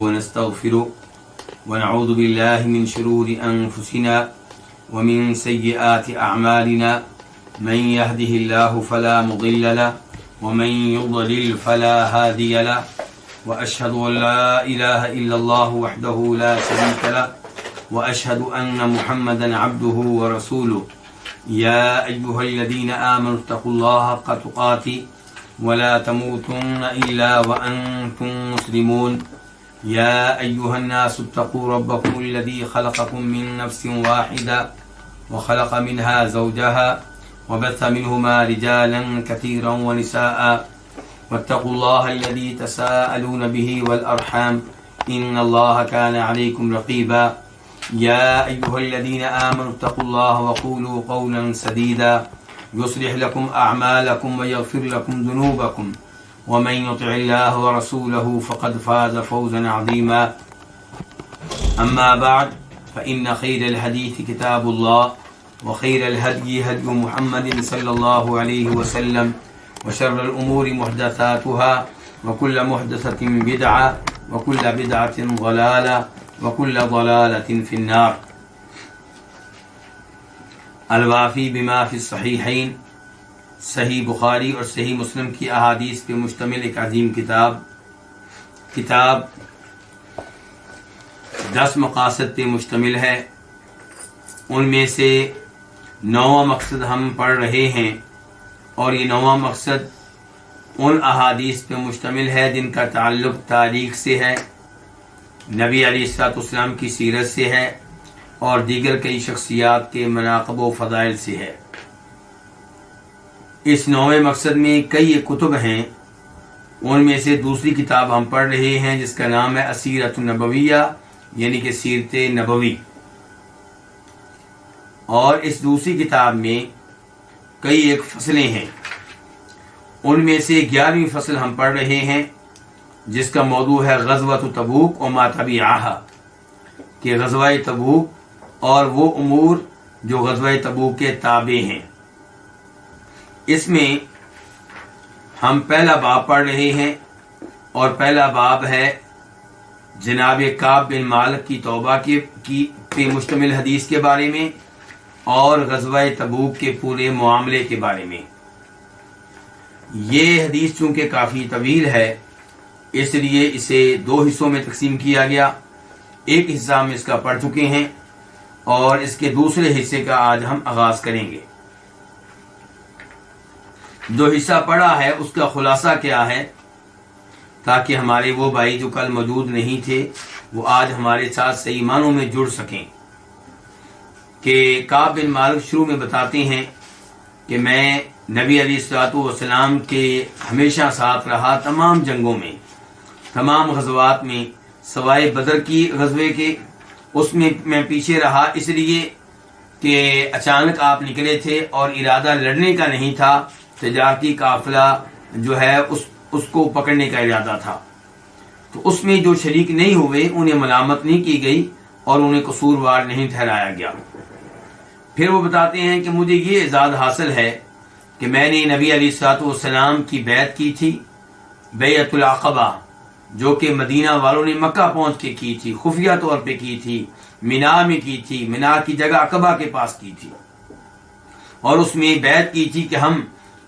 ونستغفره ونعوذ بالله من شرور أنفسنا ومن سيئات أعمالنا من يهده الله فلا مضل له ومن يضلل فلا هادي له وأشهد أن لا إله إلا الله وحده لا شريك له وأشهد أن محمدا عبده ورسوله يا أيها الذين آمنوا اتقوا الله حق تقاته ولا تموتن إلا وأنتم مسلمون يا أيها الناس اتقوا ربكم الذي خلقكم من نفس واحدة وخلق منها زوجها وبث منهما رجالا كثيرا ونساء واتقوا الله الذي تساءلون به والأرحام إن الله كان عليكم رقيبا يا أيها الذين آمنوا اتقوا الله وقولوا قولا سديدا يصلح لكم أعمالكم ويغفر لكم ذنوبكم ومن يطع الله ورسوله فقد فاز فوزا عظيما أما بعد فإن خير الحديث كتاب الله وخير الهدي هدي محمد صلى الله عليه وسلم وشر الأمور محدثاتها وكل محدثة بدعة وكل بدعة ضلالة وكل ضلالة في النار. الوافی بما فی الصحیحین، صحیح بخاری اور صحیح مسلم کی احادیث پہ مشتمل ایک عظیم کتاب 10 مقاصد پہ مشتمل ہے. ان میں سے 9واں مقصد ہم پڑھ رہے ہیں اور یہ 9واں مقصد ان احادیث پہ مشتمل ہے جن کا تعلق تاریخ سے ہے، نبی علیہ السلام کی سیرت سے ہے اور دیگر کئی شخصیات کے مناقب و فضائل سے ہے. اس 9ویں مقصد میں کئی کتب ہیں. ان میں سے دوسری کتاب ہم پڑھ رہے ہیں جس کا نام ہے السیرۃ النبویہ، یعنی کہ سیرت نبوی. اور اس دوسری کتاب میں کئی ایک فصلیں ہیں. ان میں سے 11ویں فصل ہم پڑھ رہے ہیں جس کا موضوع ہے غزوۃ تبوک و ما تبعہا، کہ غزوہ تبوک اور وہ امور جو غزوہ تبوک کے تابع ہیں. اس میں ہم پہلا باب پڑھ رہے ہیں اور پہلا باب ہے جناب کعب بن مالک کی توبہ کی پہ مشتمل حدیث کے بارے میں اور غزوہ تبوک کے پورے معاملے کے بارے میں. یہ حدیث چونکہ کافی طویل ہے اس لیے اسے 2 حصوں میں تقسیم کیا گیا. ایک حصہ ہم اس کا پڑھ چکے ہیں اور اس کے دوسرے حصے کا آج ہم آغاز کریں گے. جو حصہ پڑھا ہے اس کا خلاصہ کیا ہے تاکہ ہمارے وہ بھائی جو کل موجود نہیں تھے وہ آج ہمارے ساتھ صحیح معنوں میں جڑ سکیں. کہ کعب بن مالک شروع میں بتاتے ہیں کہ میں نبی علیہ السلام کے ہمیشہ ساتھ رہا، تمام جنگوں میں، تمام غزوات میں، سوائے بدر کی غزوے کے اس میں میں پیچھے رہا، اس لیے کہ اچانک آپ نکلے تھے اور ارادہ لڑنے کا نہیں تھا، تجارتی قافلہ جو ہے اس کو پکڑنے کا ارادہ تھا. تو اس میں جو شریک نہیں ہوئے انہیں ملامت نہیں کی گئی اور انہیں قصوروار نہیں ٹھہرایا گیا. پھر وہ بتاتے ہیں کہ مجھے یہ اعزاز حاصل ہے کہ میں نے نبی علیہ السلام کی بیعت کی تھی، بیعت العقبہ، جو کہ مدینہ والوں نے مکہ پہنچ کے کی تھی، خفیہ طور پہ کی تھی، مینا میں کی تھی، مینا کی جگہ عقبہ کے پاس کی تھی. اور اس میں بیعت کی تھی کہ ہم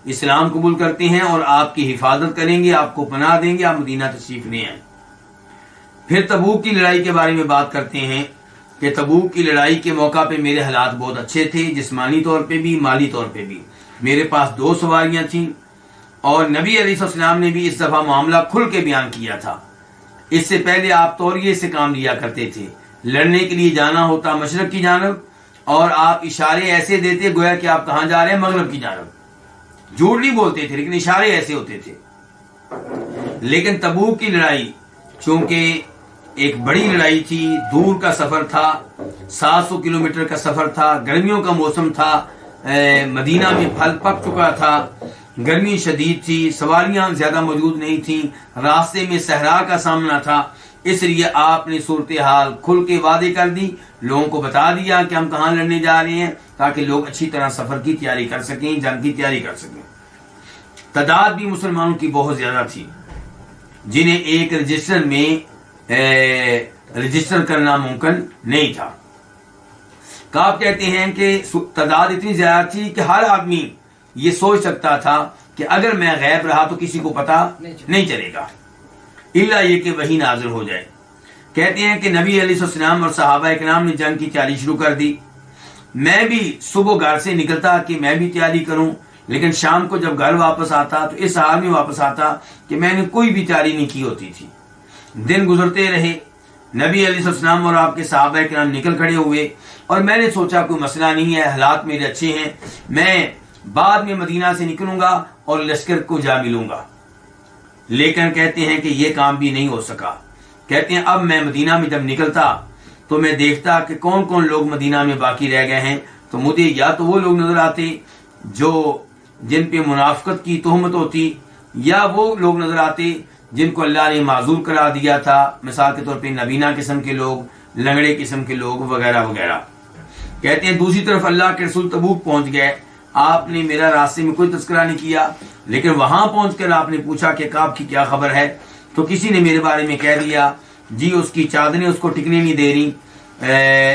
اسلام قبول کرتے ہیں اور آپ کی حفاظت کریں گے، آپ کو پناہ دیں گے، آپ مدینہ تشریف لے آئیں. پھر تبوک کی لڑائی کے بارے میں بات کرتے ہیں کہ تبوک کی لڑائی کے موقع پہ میرے حالات بہت اچھے تھے، جسمانی طور پہ بھی، مالی طور پہ بھی. میرے پاس 2 سواریاں تھیں اور نبی علیہ السلام نے بھی اس دفعہ معاملہ کھل کے بیان کیا تھا. اس سے پہلے آپ توریے سے کام لیا کرتے تھے. لڑنے کے لیے جانا ہوتا مشرق کی جانب اور آپ اشارے ایسے دیتے گویا کہ آپ کہاں جا رہے ہیں، مغرب کی جانب. جھوٹ نہیں بولتے تھے لیکن اشارے ایسے ہوتے تھے. لیکن تبوک کی لڑائی چونکہ ایک بڑی لڑائی تھی، دور کا سفر تھا، 700 کلومیٹر کا سفر تھا، گرمیوں کا موسم تھا، مدینہ میں پھل پک چکا تھا، گرمی شدید تھی، سواریاں زیادہ موجود نہیں تھیں، راستے میں صحرا کا سامنا تھا. اس لیے آپ نے صورتحال کھل کے وعدے کر دی، لوگوں کو بتا دیا کہ ہم کہاں لڑنے جا رہے ہیں تاکہ لوگ اچھی طرح سفر کی تیاری کر سکیں، جنگ کی تیاری کر سکیں. تعداد بھی مسلمانوں کی بہت زیادہ تھی، جنہیں ایک رجسٹر میں رجسٹر کرنا ممکن نہیں تھا۔ کعب کہتے ہیں کہ تعداد اتنی زیادہ تھی کہ ہر آدمی یہ سوچ سکتا تھا کہ اگر میں غائب رہا تو کسی کو پتہ نہیں چلے گا الا یہ کہ وحی نازل ہو جائے۔ کہتے ہیں کہ نبی علیہ السلام اور صحابہ کرام نے جنگ کی تیاری شروع کر دی۔ میں بھی صبح گھر سے نکلتا کہ میں بھی تیاری کروں، لیکن شام کو جب گھر واپس آتا تو اس حال میں واپس آتا کہ میں نے کوئی بھی تیاری نہیں کی ہوتی تھی۔ دن گزرتے رہے، نبی علیہ السلام اور آپ کے صحابہ کرام نکل کھڑے ہوئے، اور میں نے سوچا کوئی مسئلہ نہیں ہے، حالات میرے اچھے ہیں، میں بعد میں مدینہ سے نکلوں گا اور لشکر کو جا ملوں گا۔ لیکن کہتے ہیں کہ یہ کام بھی نہیں ہو سکا۔ کہتے ہیں اب میں مدینہ میں جب نکلتا تو میں دیکھتا کہ کون کون لوگ مدینہ میں باقی رہ گئے ہیں، تو مجھے یا تو وہ لوگ نظر آتے جو جن پہ منافقت کی تہمت ہوتی، یا وہ لوگ نظر آتے جن کو اللہ نے معذور قرار دیا تھا، مثال کے طور پہ نبینہ قسم کے لوگ، لنگڑے قسم کے لوگ وغیرہ وغیرہ۔ کہتے ہیں دوسری طرف اللہ کے رسول تبوک پہنچ گئے، آپ نے میرا راستے میں کوئی تذکرہ نہیں کیا، لیکن وہاں پہنچ کر آپ نے پوچھا کہ کعب کی کیا خبر ہے، تو کسی نے میرے بارے میں کہہ دیا جی اس کی چادریں اس کو ٹکنے نہیں دے رہی،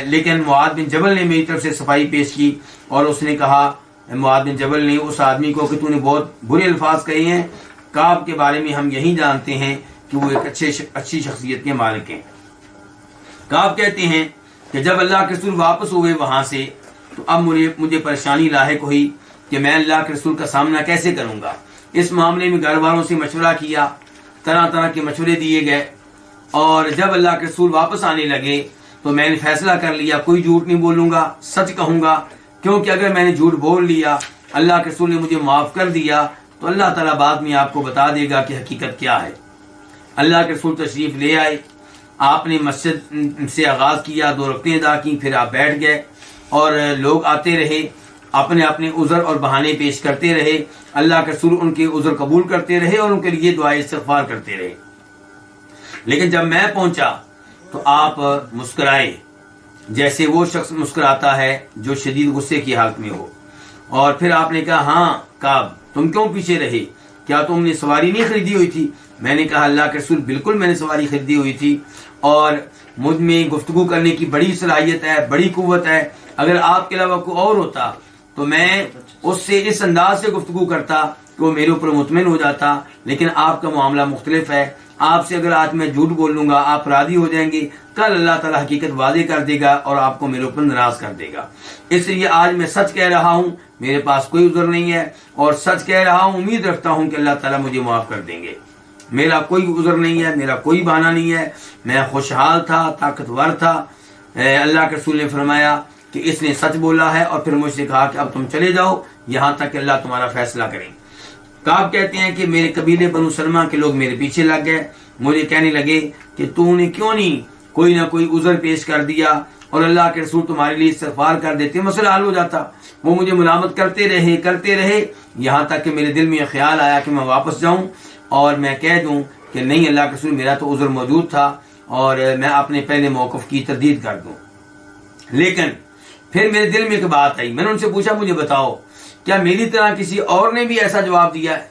لیکن معاذ بن جبل نے میری طرف سے صفائی پیش کی، اور اس نے کہا، معاذ بن جبل نے اس آدمی کو کہ تو نے بہت برے الفاظ کہے ہیں، کعب کے بارے میں ہم یہی جانتے ہیں کہ وہ ایک اچھی شخصیت کے مالک ہیں۔ کعب کہتے ہیں کہ جب اللہ کے رسول واپس ہوئے وہاں سے تو اب مجھے پریشانی لاحق ہوئی کہ میں اللہ کے رسول کا سامنا کیسے کروں گا۔ اس معاملے میں گھر والوں سے مشورہ کیا، طرح طرح کے مشورے دیے گئے، اور جب اللہ کے رسول واپس آنے لگے تو میں نے فیصلہ کر لیا کوئی جھوٹ نہیں بولوں گا، سچ کہوں گا، کیونکہ اگر میں نے جھوٹ بول لیا، اللہ کے رسول نے مجھے معاف کر دیا تو اللہ تعالیٰ بعد میں آپ کو بتا دے گا کہ حقیقت کیا ہے۔ اللہ کے رسول تشریف لے آئے، آپ نے مسجد سے آغاز کیا، 2 رکعتیں ادا کی، پھر آپ بیٹھ گئے، اور لوگ آتے رہے، اپنے اپنے عذر اور بہانے پیش کرتے رہے، اللہ کے رسول ان کے عذر قبول کرتے رہے اور ان کے لیے دعائے استغفار کرتے رہے۔ لیکن جب میں پہنچا تو آپ مسکرائے، جیسے وہ شخص مسکراتا ہے جو شدید غصے کی حالت میں ہو، اور پھر آپ نے کہا ہاں کعب تم کیوں پیچھے رہے، کیا تم نے سواری نہیں خریدی ہوئی تھی؟ میں نے کہا اللہ کے رسول بالکل میں نے سواری خریدی ہوئی تھی، اور مجھ میں گفتگو کرنے کی بڑی صلاحیت ہے، بڑی قوت ہے، اگر آپ کے علاوہ کوئی اور ہوتا تو میں اس سے اس انداز سے گفتگو کرتا کہ وہ میرے اوپر مطمئن ہو جاتا، لیکن آپ کا معاملہ مختلف ہے، آپ سے اگر آج میں جھوٹ بول لوں گا آپ راضی ہو جائیں گے، کل اللہ تعالیٰ حقیقت واضح کر دے گا اور آپ کو میرے اوپر ناراض کر دے گا، اس لیے آج میں سچ کہہ رہا ہوں، میرے پاس کوئی عذر نہیں ہے، اور سچ کہہ رہا ہوں، امید رکھتا ہوں کہ اللہ تعالیٰ مجھے معاف کر دیں گے، میرا کوئی عذر نہیں ہے، میرا کوئی بہانہ نہیں ہے، میں خوشحال تھا، طاقتور تھا۔ اللہ کے رسول نے فرمایا کہ اس نے سچ بولا ہے، اور پھر مجھ سے کہا کہ اب تم چلے جاؤ یہاں تک کہ اللہ تمہارا فیصلہ کریں۔ کعب کہتے ہیں کہ میرے قبیلے بنو سلمہ کے لوگ میرے پیچھے لگ گئے، مجھے کہنے لگے کہ تو نے کیوں نہیں کوئی نہ کوئی عذر پیش کر دیا اور اللہ کے رسول تمہارے لیے استغفار کر دیتے، مسئلہ حل ہو جاتا۔ وہ مجھے ملامت کرتے رہے یہاں تک کہ میرے دل میں یہ خیال آیا کہ میں واپس جاؤں اور میں کہہ دوں کہ نہیں اللہ کے رسول میرا تو عذر موجود تھا اور میں اپنے پہلے موقف کی تردید کر دوں۔ لیکن پھر میرے دل میں ایک بات آئی، میں نے ان سے پوچھا مجھے بتاؤ کیا میری طرح کسی اور نے بھی ایسا جواب دیا ہے؟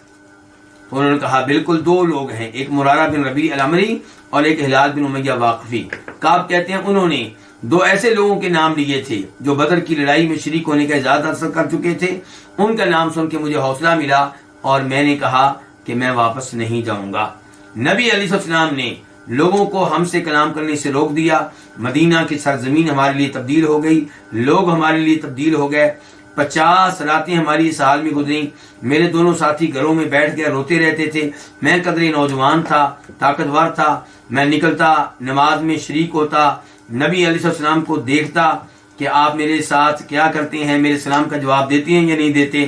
تو انہوں نے کہا بالکل 2 لوگ ہیں، ایک مرارہ بن ربیع الامری اور ایک ہلال بن امیہ واقفی۔ کعب کہتے ہیں انہوں نے 2 ایسے لوگوں کے نام لیے تھے جو بدر کی لڑائی میں شریک ہونے کا اعزاز حاصل کر چکے تھے، ان کا نام سن کے مجھے حوصلہ ملا اور میں نے کہا کہ میں واپس نہیں جاؤں گا۔ نبی علیہ السلام نے لوگوں کو ہم سے کلام کرنے سے روک دیا، مدینہ کی سرزمین ہمارے لیے تبدیل ہو گئی، لوگ ہمارے لیے تبدیل ہو گئے، 50 راتیں ہماری اس حال میں گزری، میرے دونوں ساتھی گھروں میں بیٹھ کے روتے رہتے تھے، میں قدرے نوجوان تھا، طاقتور تھا، میں نکلتا نماز میں شریک ہوتا، نبی علیہ السلام کو دیکھتا کہ آپ میرے ساتھ کیا کرتے ہیں، میرے سلام کا جواب دیتے ہیں یا نہیں دیتے،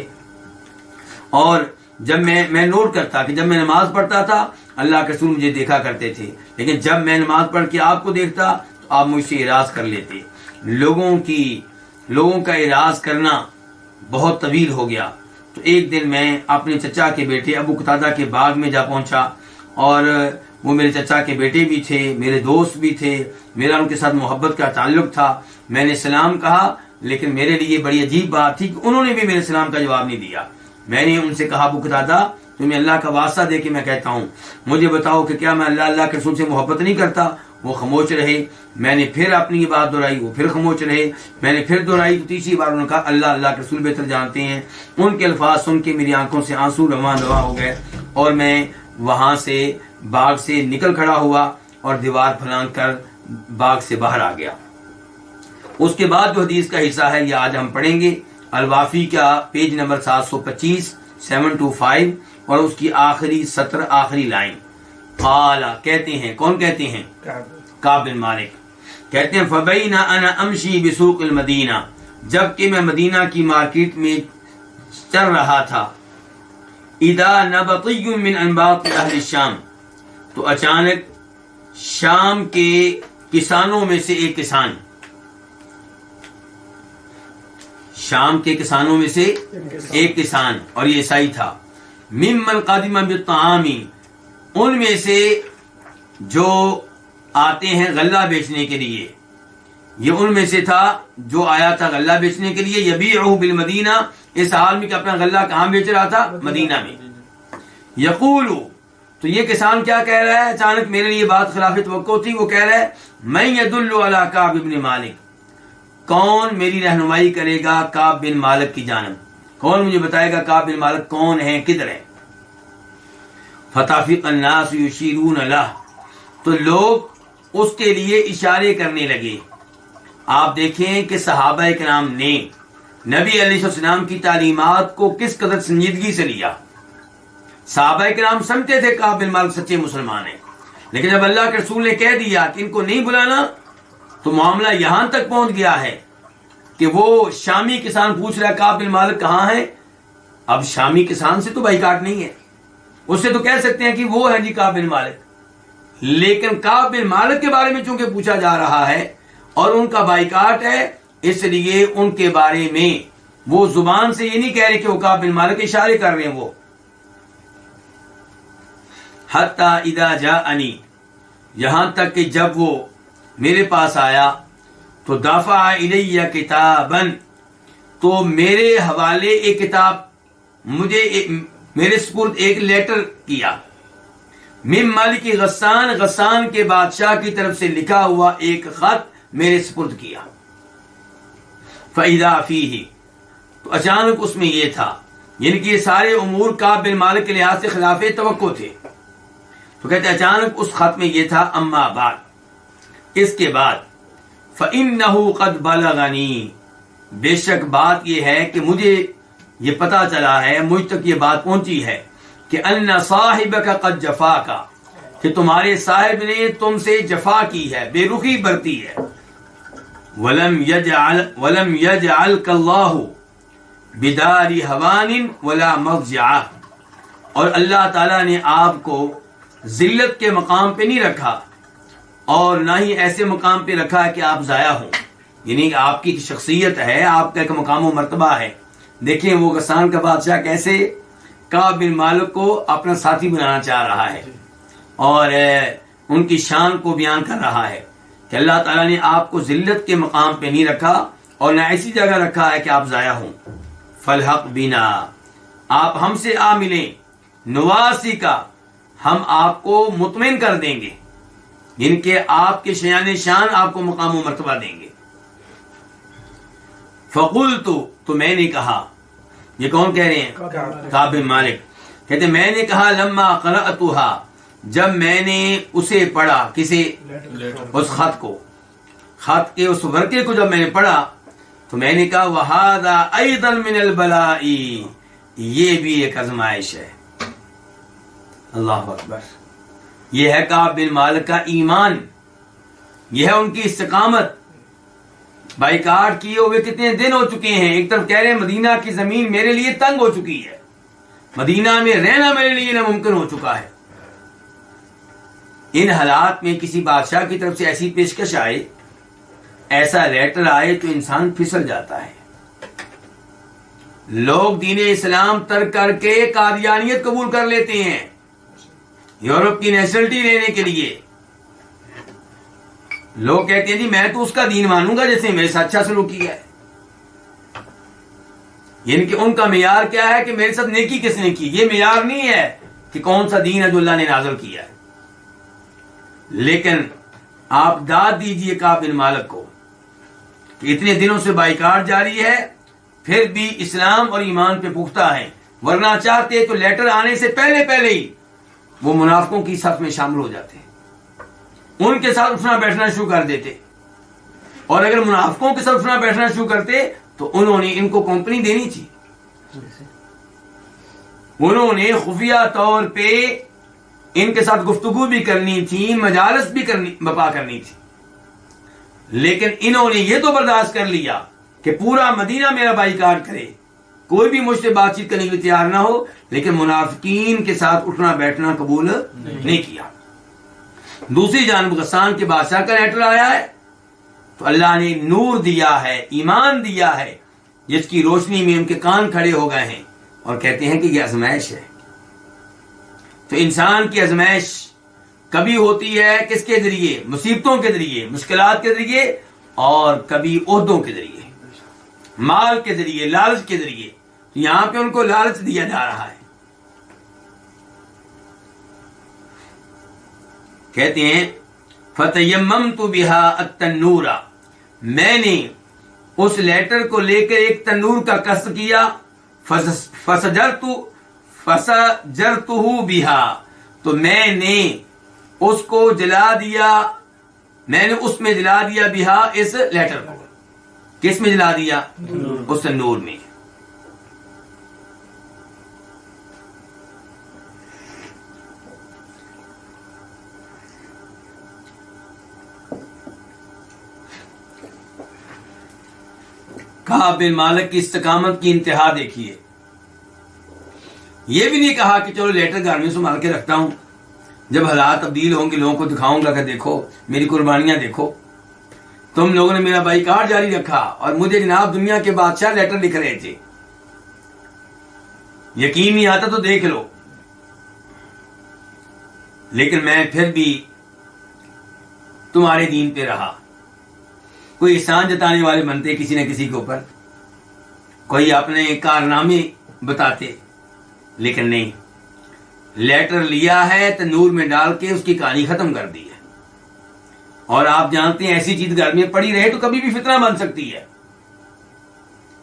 اور جب میں نوٹ کرتا کہ جب میں نماز پڑھتا تھا اللہ کے رسول مجھے دیکھا کرتے تھے، لیکن جب میں نماز پڑھ کے آپ کو دیکھتا تو آپ مجھ سے اعراض کر لیتے۔ لوگوں کا اعراض کرنا بہت طویل ہو گیا، تو ایک دن میں اپنے چچا کے بیٹے ابو قتادہ کے باغ میں جا پہنچا، اور وہ میرے چچا کے بیٹے بھی تھے، میرے دوست بھی تھے، میرا ان کے ساتھ محبت کا تعلق تھا۔ میں نے سلام کہا، لیکن میرے لیے بڑی عجیب بات تھی کہ انہوں نے بھی میرے سلام کا جواب نہیں دیا۔ میں نے ان سے کہا ابو قتادہ تمہیں اللہ کا واسطہ دے کے میں کہتا ہوں، مجھے بتاؤ کہ کیا میں اللہ کے رسول سے محبت نہیں کرتا؟ وہ خاموش رہے. میں نے پھر اپنی یہ بات دہرائی, وہ پھر خاموش رہے. میں نے پھر دہرائی تو تیسری بار انہوں نے کہا اللہ اللہ کے رسول بہتر جانتے ہیں. ان کے الفاظ سن کے میری آنکھوں سے آنسو رواں رواں ہو گئے اور میں وہاں سے باغ سے نکل کھڑا ہوا اور دیوار پھلانگ کر باغ سے باہر آ گیا. اس کے بعد جو حدیث کا حصہ ہے یہ آج ہم پڑھیں گے. الوافی کا پیج نمبر 725 725 اور اس کی آخری سطر آخری لائن. قال کہتے ہیں, کون کہتے ہیں؟ کعب بن مالک کہتے ہیں فبین انا امشی بسوق المدینہ, جب کہ میں مدینہ کی مارکیٹ میں چل رہا تھا. اذا نبطی من انباط اہل الشام, تو اچانک شام کے کسانوں میں سے ایک کسان, شام کے کسانوں میں سے ایک کسان, اور یہ عیسائی تھا. ممن قادم بالطعام, ان میں سے جو آتے ہیں غلہ بیچنے کے لیے, یہ ان میں سے تھا جو آیا تھا غلہ بیچنے کے لیے. یبیعہ بالمدینہ, اس حال میں کہ اپنا غلہ کہاں بیچ رہا تھا؟ مدینہ میں. یقول, تو یہ کسان کیا کہہ رہا ہے؟ اچانک میرے لیے بات خلاف توقع تھی. وہ کہہ رہا ہے من یدل علی کعب بن مالک, کون میری رہنمائی کرے گا کعب بن مالک کی جانب؟ کون مجھے بتائے گا کعب بن مالک کون ہے, کدھر ہے؟ فتافق الناس یشیرون له, تو لوگ اس کے لیے اشارے کرنے لگے. آپ دیکھیں کہ صحابہ کرام نے نبی علیہ السلام کی تعلیمات کو کس قدر سنجیدگی سے لیا. صحابہ کرام سمجھتے تھے کعب بن مالک سچے مسلمان ہیں, لیکن جب اللہ کے رسول نے کہہ دیا کہ ان کو نہیں بلانا, تو معاملہ یہاں تک پہنچ گیا ہے کہ وہ شامی کسان پوچھ رہا ہے کعب بن مالک کہاں ہے. اب شامی کسان سے تو بائیکاٹ نہیں ہے, اس سے تو کہہ سکتے ہیں کہ وہ ہے جی کعب بن مالک, لیکن کعب بن مالک کے بارے میں چونکہ پوچھا جا رہا ہے اور ان کا بائیکاٹ ہے, اس لیے ان کے بارے میں وہ زبان سے یہ نہیں کہہ رہے کہ وہ کعب بن مالک, اشارے کر رہے ہیں وہ. حتی اذا جاءنی, یہاں تک کہ جب وہ میرے پاس آیا, تو دفع الیہ کتابا, تو میرے حوالے ایک کتاب مجھے میرے سپرد ایک لیٹر کیا. من مالک غسان, غسان کے بادشاہ کی طرف سے لکھا ہوا ایک خط میرے سپرد کیا. فاذا فیہ, تو اچانک اس میں یہ تھا, یعنی کہ یہ سارے امور کعب بن مالک کے لحاظ سے خلاف توقع تھے. تو کہتے اچانک اس خط میں یہ تھا اما بعد, اس کے بعد فإنہ قد بلغنی, بے شک بات یہ ہے کہ مجھے یہ پتا چلا ہے, مجھ تک یہ بات پہنچی ہے کہ ان صاحبک قد جفاکا, کہ تمہارے صاحب نے تم سے جفا کی ہے, بے رخی برتی ہے. ولم یجعلک اللہ بدار ہوان ولا مضجع, اور اللہ تعالیٰ نے آپ کو ذلت کے مقام پہ نہیں رکھا اور نہ ہی ایسے مقام پہ رکھا ہے کہ آپ ضائع ہوں, یعنی کہ آپ کی شخصیت ہے, آپ کا ایک مقام و مرتبہ ہے. دیکھیں وہ غسان کا بادشاہ کیسے کعب بن مالک کو اپنا ساتھی بنانا چاہ رہا ہے اور ان کی شان کو بیان کر رہا ہے کہ اللہ تعالیٰ نے آپ کو ذلت کے مقام پہ نہیں رکھا اور نہ ایسی جگہ رکھا ہے کہ آپ ضائع ہوں. فالحق بنا, آپ ہم سے آ ملیں, نواسی کا, ہم آپ کو مطمئن کر دیں گے, جن کے آپ کے شیان شان آپ کو مقام و مرتبہ دیں گے. فقلت, تو میں نے کہا, یہ کون کہہ رہے ہیں؟ کعب بن مالک کہتے میں نے کہا لما قرأتها, جب میں نے اسے پڑھا, کسے؟ اس خط کو, خط کے اس ورقے کو جب میں نے پڑھا تو میں نے کہا وہذا ایضا من البلاء, یہ بھی ایک آزمائش ہے. اللہ اکبر, یہ ہے کعب بن مالک کا ایمان, یہ ہے ان کی استقامت. بائیکاٹ کیے ہوئے کتنے دن ہو چکے ہیں, ایک طرف کہہ رہے ہیں مدینہ کی زمین میرے لیے تنگ ہو چکی ہے, مدینہ میں رہنا میرے لیے ناممکن ہو چکا ہے. ان حالات میں کسی بادشاہ کی طرف سے ایسی پیشکش آئے, ایسا لیٹر آئے, تو انسان پھسل جاتا ہے. لوگ دین اسلام ترک کر کے قادیانیت قبول کر لیتے ہیں یورپ کی نیشنلٹی لینے کے لیے. لوگ کہتے ہیں جی میں تو اس کا دین مانوں گا جیسے میرے ساتھ اچھا سلوک کیا ہے, یعنی کہ ان کا معیار کیا ہے کہ میرے ساتھ نیکی کس نے کی. یہ معیار نہیں ہے کہ کون سا دین ہے جو اللہ نے نازل کیا ہے. لیکن آپ داد دیجئے کعب بن مالک کو کہ اتنے دنوں سے بائیکاٹ جاری ہے، پھر بھی اسلام اور ایمان پہ پختہ ہیں، ورنہ چاہتے تو لیٹر آنے سے پہلے پہلے ہی وہ منافقوں کی صف میں شامل ہو جاتے، ان کے ساتھ اٹھنا بیٹھنا شروع کر دیتے، اور اگر منافقوں کے ساتھ اٹھنا بیٹھنا شروع کرتے تو انہوں نے ان کو کمپنی دینی تھی، انہوں نے خفیہ طور پہ ان کے ساتھ گفتگو بھی کرنی تھی، مجالس بھی بپا کرنی تھی، لیکن انہوں نے یہ تو برداشت کر لیا کہ پورا مدینہ میرا بائیکاٹ کرے، کوئی بھی مجھ سے بات چیت کرنے کے لیے تیار نہ ہو، لیکن منافقین کے ساتھ اٹھنا بیٹھنا قبول نہیں کیا۔ دوسری جانب غسان کے بادشاہ کا لیٹر آیا ہے تو اللہ نے نور دیا ہے، ایمان دیا ہے، جس کی روشنی میں ان کے کان کھڑے ہو گئے ہیں اور کہتے ہیں کہ یہ آزمائش ہے۔ تو انسان کی آزمائش کبھی ہوتی ہے کس کے ذریعے؟ مصیبتوں کے ذریعے، مشکلات کے ذریعے، اور کبھی عہدوں کے ذریعے، مال کے ذریعے، لالچ کے ذریعے۔ تو یہاں پہ ان کو لالچ دیا جا رہا ہے۔ کہتے ہیں فَتَيَمَّمْتُ بِهَا التَّنُّورَ، میں نے اس لیٹر کو لے کر ایک تنور کا قصد کیا، فَسَجَرْتُهُ بِهَا، تو میں نے اس کو جلا دیا، میں نے اس میں جلا دیا بِهَا، اس لیٹر کو کس میں جلا دیا؟ اس تنور میں۔ کعب بن مالک کی استقامت کی انتہا دیکھیے، یہ بھی نہیں کہا کہ چلو لیٹر گھر میں سنبھال کے رکھتا ہوں، جب حالات تبدیل ہوں گے لوگوں کو دکھاؤں گا کہ دیکھو میری قربانیاں، دیکھو تم لوگوں نے میرا بائیکاٹ جاری رکھا اور مجھے جناب دنیا کے بادشاہ لیٹر لکھ رہے تھے، یقین نہیں آتا تو دیکھ لو، لیکن میں پھر بھی تمہارے دین پہ رہا۔ کوئی احسان جتانے والے بنتے کسی نہ کسی کے اوپر، کوئی اپنے کارنامے بتاتے، لیکن نہیں، لیٹر لیا ہے تنور میں ڈال کے اس کی کہانی ختم کر دی ہے۔ اور آپ جانتے ہیں ایسی چیز گھر میں پڑی رہے تو کبھی بھی فتنہ بن سکتی ہے،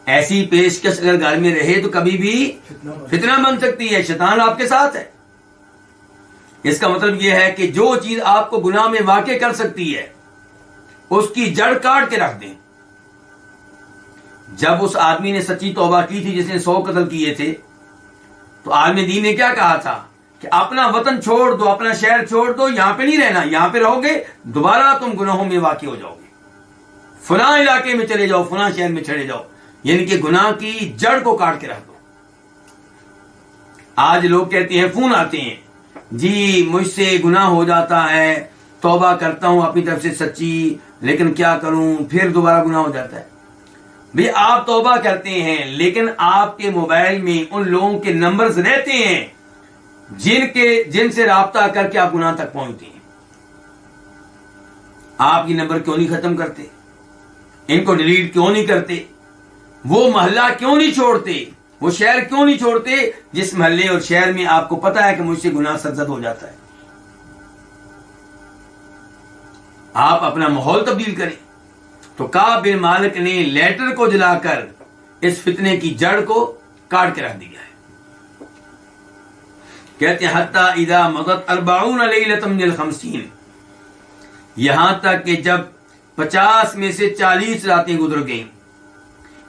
ایسی پیشکش اگر گھر میں رہے تو کبھی بھی فتنہ بن سکتی ہے، شیطان آپ کے ساتھ ہے۔ اس کا مطلب یہ ہے کہ جو چیز آپ کو گناہ میں واقع کر سکتی ہے اس کی جڑ کاٹ کے رکھ دیں۔ جب اس آدمی نے سچی توبہ کی تھی جس نے 100 قتل کیے تھے، تو عالم دین نے کیا کہا تھا کہ اپنا وطن چھوڑ دو، اپنا شہر چھوڑ دو، یہاں پہ نہیں رہنا، یہاں پہ رہو گے دوبارہ تم گناہوں میں واقع ہو جاؤ گے، فلاں علاقے میں چلے جاؤ، فلاں شہر میں چلے جاؤ، یعنی کہ گناہ کی جڑ کو کاٹ کے رکھ دو۔ آج لوگ کہتے ہیں، فون آتے ہیں، جی مجھ سے گناہ ہو جاتا ہے، توبہ کرتا ہوں اپنی طرف سے سچی، لیکن کیا کروں پھر دوبارہ گناہ ہو جاتا ہے۔ بھی آپ توبہ کرتے ہیں لیکن آپ کے موبائل میں ان لوگوں کے نمبرز رہتے ہیں جن سے رابطہ کر کے آپ گناہ تک پہنچتے ہیں۔ آپ یہ نمبر کیوں نہیں ختم کرتے؟ ان کو ڈیلیٹ کیوں نہیں کرتے؟ وہ محلہ کیوں نہیں چھوڑتے؟ وہ شہر کیوں نہیں چھوڑتے جس محلے اور شہر میں آپ کو پتا ہے کہ مجھ سے گناہ سرزد ہو جاتا ہے؟ آپ اپنا ماحول تبدیل کریں۔ تو کعب بن مالک نے لیٹر کو جلا کر اس فتنے کی جڑ کو کاٹ کے رکھ دیا ہے۔ کہتے ہیں حتی اذا مضت 40 لیلۃ من ال50، یہاں تک کہ جب 50 میں سے 40 راتیں گزر گئیں،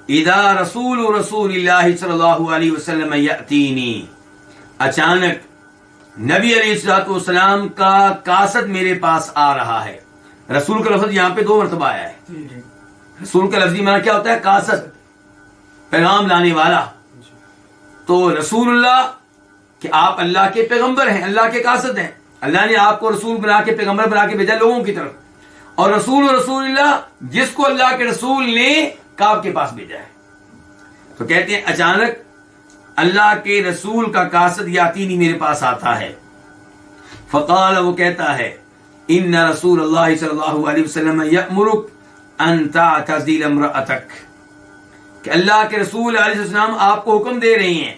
اذا رسول اللہ صلی اللہ علیہ وسلم یاتینی، اچانک نبی علیہ الصلوۃ والسلام کا قاصد میرے پاس آ رہا ہے۔ رسول کا لفظ یہاں پہ 2 مرتبہ آیا ہے۔ رسول کا لفظی معنی کیا ہوتا ہے؟ قاصد، پیغام لانے والا۔ تو رسول اللہ کہ آپ اللہ کے پیغمبر ہیں، اللہ کے قاصد ہیں، اللہ نے آپ کو رسول بنا کے پیغمبر بنا کے بھیجا لوگوں کی طرف، اور رسول اللہ جس کو اللہ کے رسول نے کعب کے پاس بھیجا ہے۔ تو کہتے ہیں اچانک اللہ کے رسول کا قاصد یاتینی میرے پاس آتا ہے، فقال، وہ کہتا ہے، ان رسول اللہ صلی اللہ علیہ وسلم یأمرک ان تعتزل امرأتک، کہ اللہ کے رسول علیہ السلام آپ کو حکم دے رہے ہیں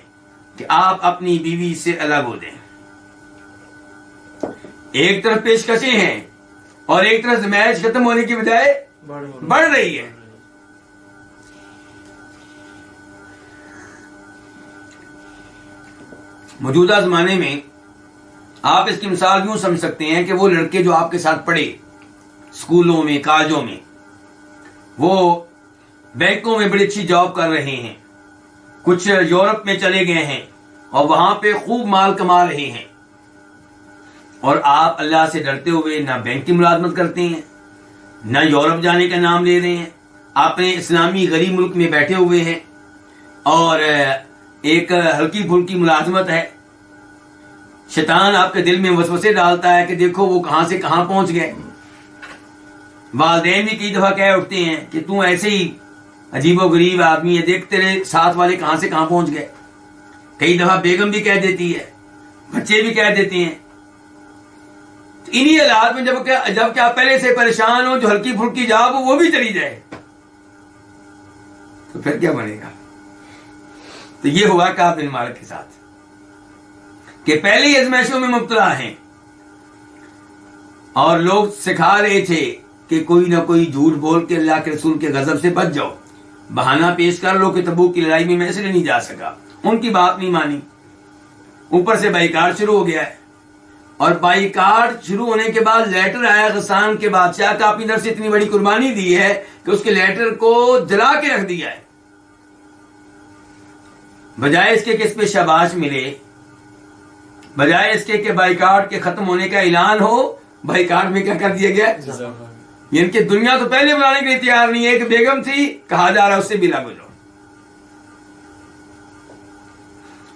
کہ آپ اپنی بیوی سے الگ ہو جائیں۔ ایک طرف پیشکشیں ہیں اور ایک طرف سے میچ ختم ہونے کی بجائے بڑھ رہی ہے. موجودہ زمانے میں آپ اس کی مثال یوں سمجھ سکتے ہیں کہ وہ لڑکے جو آپ کے ساتھ پڑھے اسکولوں میں کالجوں میں، وہ بینکوں میں بڑی اچھی جاب کر رہے ہیں، کچھ یورپ میں چلے گئے ہیں اور وہاں پہ خوب مال کما رہے ہیں، اور آپ اللہ سے ڈرتے ہوئے نہ بینک کی ملازمت کرتے ہیں، نہ یورپ جانے کا نام لے رہے ہیں، اپنے اسلامی غریب ملک میں بیٹھے ہوئے ہیں اور ایک ہلکی پھلکی ملازمت ہے. شیطان آپ کے دل میں وسوسے ڈالتا ہے کہ دیکھو وہ کہاں سے کہاں پہنچ گئے. والدین بھی کئی دفعہ کہہ اٹھتے ہیں کہ تم ایسے ہی عجیب و غریب آدمی ہے، دیکھ تیرے ساتھ والے کہاں سے کہاں پہنچ گئے. کئی دفعہ بیگم بھی کہہ دیتی ہے، بچے بھی کہہ دیتے ہیں. تو انہی حالات میں جب کہ آپ پہلے سے پریشان ہو، جو ہلکی پھلکی جاب ہو وہ بھی چلی جائے تو پھر کیا بنے گا. تو یہ ہوا کعب بن مالک کے ساتھ کہ پہلے ہی ازمائشوں میں مبتلا ہیں اور لوگ سکھا رہے تھے کہ کوئی نہ کوئی جھوٹ بول کے اللہ کے رسول کے غضب سے بچ جاؤ، بہانہ پیش کر لو کہ تبوک کی لڑائی میں اس لیے نہیں جا سکا. ان کی بات نہیں مانی، اوپر سے بائیکاٹ شروع ہو گیا ہے، اور بائیکاٹ شروع ہونے کے بعد لیٹر آیا غسان کے بادشاہ کا، اپنی طرف سے اتنی بڑی قربانی دی ہے کہ اس کے لیٹر کو جلا کے رکھ دیا ہے. بجائے اس کے کہ اس پہ شاباش ملے، بجائے اس کے کہ بائیکاٹ کے ختم ہونے کا اعلان ہو، بائیکاٹ میں کیا کر دیا گیا. یعنی کہ دنیا تو پہلے بلانے کے لیے تیار نہیں ہے کہ بیگم تھی، کہا جا رہا ہے اس سے بھی لگ جاؤ.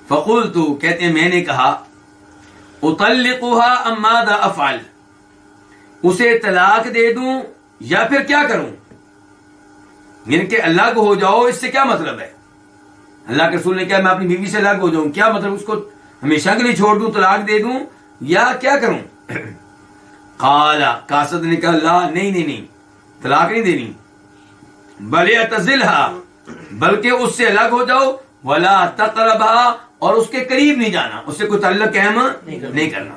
فقلت، کہتے ہیں میں نے کہا، اطلقها ام ماذا افعل، اسے طلاق دے دوں یا پھر کیا کروں. یعنی کہ الگ ہو جاؤ، اس سے کیا مطلب ہے. اللہ کے رسول نے کہا میں اپنی بیوی سے الگ ہو جاؤں، کیا مطلب اس کو ہمیشہ کے لیے چھوڑ دوں، طلاق دے دوں یا کیا کروں. قال، قاصد نے کہا لا، نہیں طلاق نہیں دینی، بل اعتزلها، بلکہ اس سے الگ ہو جاؤ، ولا تقربها، اور اس کے قریب نہیں جانا، اس سے کوئی تعلق قائم نہیں کرنا.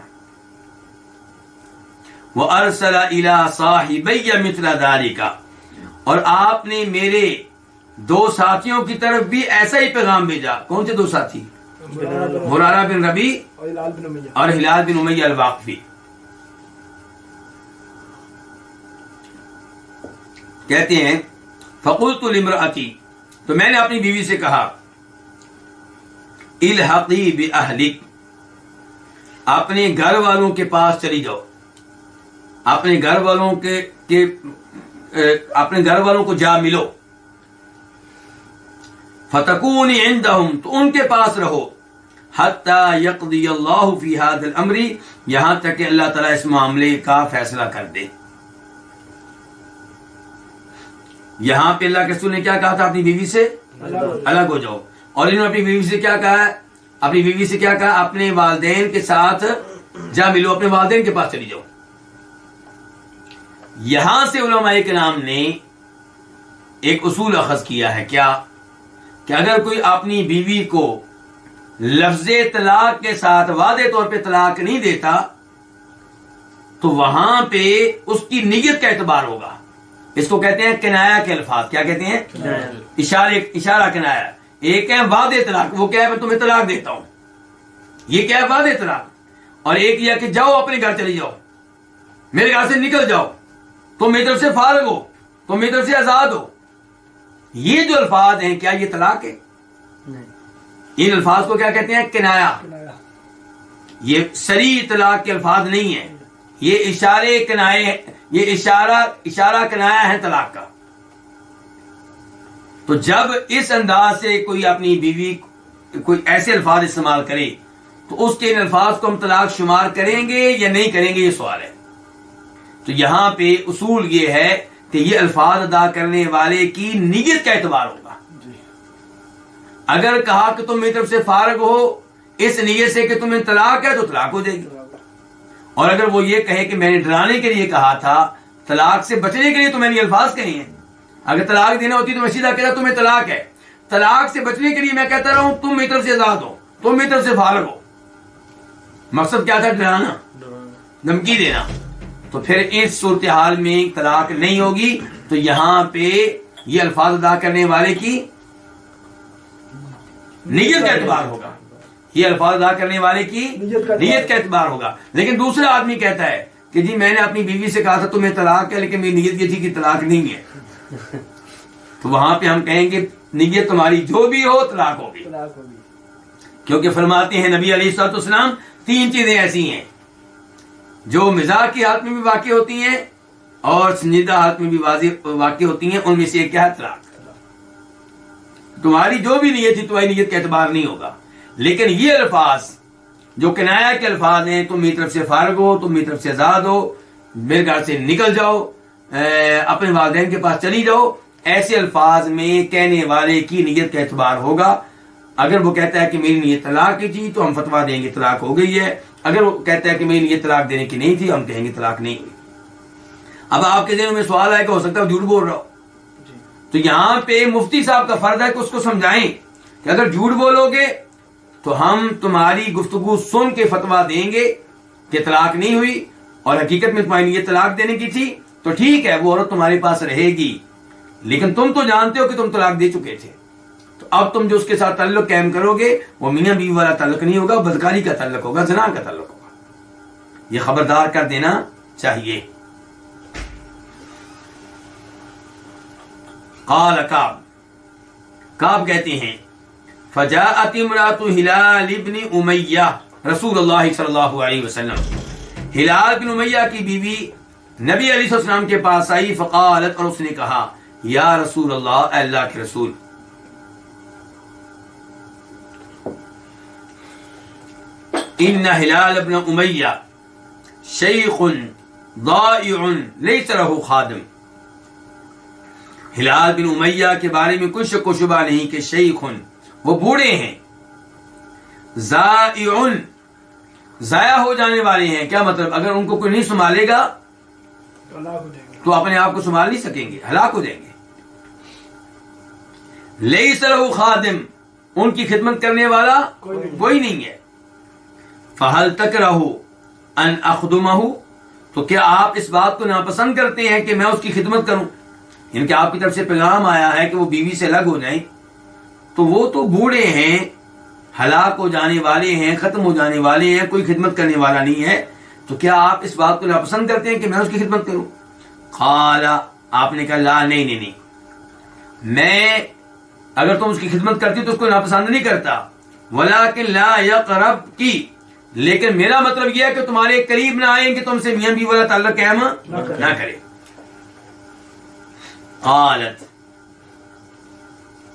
وارسل الى صاحبي مثل ذلك، اور آپ نے میرے دو ساتھیوں کی طرف بھی ایسا ہی پیغام بھیجا. کون سے دو ساتھی؟ مرارہ بن ربی اور ہلال بن امیہ الواقفی. کہتے ہیں فقلت لامرأتی، تو میں نے اپنی بیوی سے کہا، الحقی باہلک، اپنے گھر والوں کے پاس چلی جاؤ، اپنے گھر والوں اپنے گھر والوں کو جا ملو. فتکونی عندہم، تو ان کے پاس رہو، حتی یقضی اللہ فی ھذا الامر، یہاں تک کہ اللہ تعالیٰ اس معاملے کا فیصلہ کر دے. یہاں پہ اللہ کے رسول نے کیا کہا تھا؟ اپنی بیوی سے الگ ہو جاؤ. اور انہوں نے اپنی بیوی سے کیا کہا؟ اپنی بیوی سے کیا کہا؟ اپنے والدین کے ساتھ جا ملو، اپنے والدین کے پاس چلی جاؤ. یہاں سے علماء کرام نے ایک اصول اخذ کیا ہے، کیا کہ اگر کوئی اپنی بیوی کو لفظ طلاق کے ساتھ واضح طور پہ طلاق نہیں دیتا تو وہاں پہ اس کی نیت کا اعتبار ہوگا. اس کو کہتے ہیں کنایا کے الفاظ. کیا کہتے ہیں؟ اشارہ کنایا. ایک ہے واضح طلاق، وہ کیا ہے میں تمہیں طلاق دیتا ہوں، یہ کیا ہے واضح طلاق. اور ایک یہ کہ جاؤ اپنے گھر چلی جاؤ، میرے گھر سے نکل جاؤ، تم میری طرف سے فارغ ہو، تم میری طرف سے آزاد ہو. یہ جو الفاظ ہیں کیا یہ طلاق ہے؟ ان الفاظ کو کیا کہتے ہیں؟ کنایا. یہ صریح طلاق کے الفاظ نہیں ہیں، یہ اشارے کنائے، یہ اشارہ کنایا ہے طلاق کا. تو جب اس انداز سے کوئی اپنی بیوی کوئی ایسے الفاظ استعمال کرے تو اس کے ان الفاظ کو ہم طلاق شمار کریں گے یا نہیں کریں گے، یہ سوال ہے. تو یہاں پہ اصول یہ ہے کہ یہ الفاظ ادا کرنے والے کی نیت کا اعتبار ہوگا. اگر کہا کہ تم میری طرف سے فارغ ہو اس نیت سے کہ تمہیں طلاق ہے تو طلاق ہو جائے گی. اور اگر وہ یہ کہے کہ میں نے ڈرانے کے لیے کہا تھا، طلاق سے بچنے کے لیے تو میں نے یہ الفاظ کہے ہیں، اگر طلاق دینا ہوتی تو میں سیدھا کہتا تمہیں طلاق ہے. طلاق سے بچنے کے لیے میں کہتا رہا ہوں تم میری طرف سے آزاد ہو، تم میری طرف سے فارغ ہو. مقصد کیا تھا؟ ڈرانا، دھمکی دینا. تو پھر اس صورتحال میں طلاق نہیں ہوگی. تو یہاں پہ یہ الفاظ ادا کرنے والے کی نیت کا اعتبار ہوگا, یہ الفاظ ادا کرنے والے کی نیت کا اعتبار ہوگا. لیکن دوسرا آدمی کہتا ہے کہ جی میں نے اپنی بیوی سے کہا تھا تمہیں طلاق ہے, لیکن میری نیت یہ تھی کہ طلاق نہیں ہے, تو وہاں پہ ہم کہیں گے نیت تمہاری جو بھی ہو طلاق ہوگی. کیونکہ فرماتے ہیں نبی علیہ الصلوۃ والسلام 3 چیزیں ایسی ہیں جو مزاح کی حالت میں بھی واقع ہوتی ہیں اور سنجیدہ حالت میں بھی واقع ہوتی ہیں. ان میں سے ایک کیا ہے؟ طلاق. تمہاری جو بھی نیت تھی تمہاری نیت کا اعتبار نہیں ہوگا. لیکن یہ الفاظ جو کنایا کے الفاظ ہیں, تم میری طرف سے فارغ ہو, تم میری طرف سے آزاد ہو, میرے گھر سے نکل جاؤ, اپنے والدین کے پاس چلی جاؤ, ایسے الفاظ میں کہنے والے کی نیت کا اعتبار ہوگا. اگر وہ کہتا ہے کہ میری نیت طلاق کی تھی تو ہم فتویٰ دیں گے طلاق ہو گئی ہے. اگر وہ کہتا ہے کہ میری نیت طلاق دینے کی نہیں تھی, ہم کہیں گے طلاق نہیں ہوئی. اب آپ کے ذہن میں سوال ہے کہ ہو سکتا ہے جھوٹ بول رہا ہو, تو یہاں پہ مفتی صاحب کا فرض ہے کہ اس کو سمجھائیں کہ اگر جھوٹ بولو گے تو ہم تمہاری گفتگو سن کے فتویٰ دیں گے کہ طلاق نہیں ہوئی, اور حقیقت میں تمہاری نیت طلاق دینے کی تھی تو ٹھیک ہے, وہ عورت تمہارے پاس رہے گی, لیکن تم تو جانتے ہو کہ تم طلاق دے چکے تھے. تو اب تم جو اس کے ساتھ تعلق قائم کرو گے وہ میاں بیوی والا تعلق نہیں ہوگا, بدکاری کا تعلق ہوگا, زنا کا تعلق ہوگا. یہ خبردار کر دینا چاہیے. قال کعب کہتے ہیں فجاءت امرأۃ ہلال ابن امیہ رسول اللہ صلی اللہ علیہ وسلم, ہلال بن امیہ کی بیوی نبی علیہ السلام کے پاس آئی. فقالت, اور اس نے کہا یا رسول اللہ, اے اللہ کے رسول, ان ہلال ابن امیہ شیخ ضائع لیس له خادم. ہلال بن امیہ کے بارے میں کوئی شک و شبہ نہیں کہ شیخ, وہ بوڑھے ہیں, ضائع, ضائع ہو جانے والے ہیں. کیا مطلب؟ اگر ان کو کوئی نہیں سنبھالے گا تو اپنے آپ کو سنبھال نہیں سکیں گے, ہلاک ہو جائیں گے. لیس لہ خادم, ان کی خدمت کرنے والا کوئی نہیں ہے. فہل تکرہ ان اخدمہ, تو کیا آپ اس بات کو ناپسند کرتے ہیں کہ میں اس کی خدمت کروں؟ ان کے آپ کی طرف سے پیغام آیا ہے کہ وہ بیوی سے الگ ہو جائیں, تو وہ تو بوڑھے ہیں, ہلاک ہو جانے والے ہیں, ختم ہو جانے والے ہیں, کوئی خدمت کرنے والا نہیں ہے, تو کیا آپ اس بات کو ناپسند کرتے ہیں کہ میں اس کی خدمت کروں؟ قال, آپ نے کہا لا, نہیں, میں اگر تم اس کی خدمت کرتی تو اس کو ناپسند نہیں کرتا. ولکن لا یقرب کی, لیکن میرا مطلب یہ ہے کہ تمہارے قریب نہ آئیں کہ تم سے میاں بیوی والا تعلق قائم نہ کرے. قالت,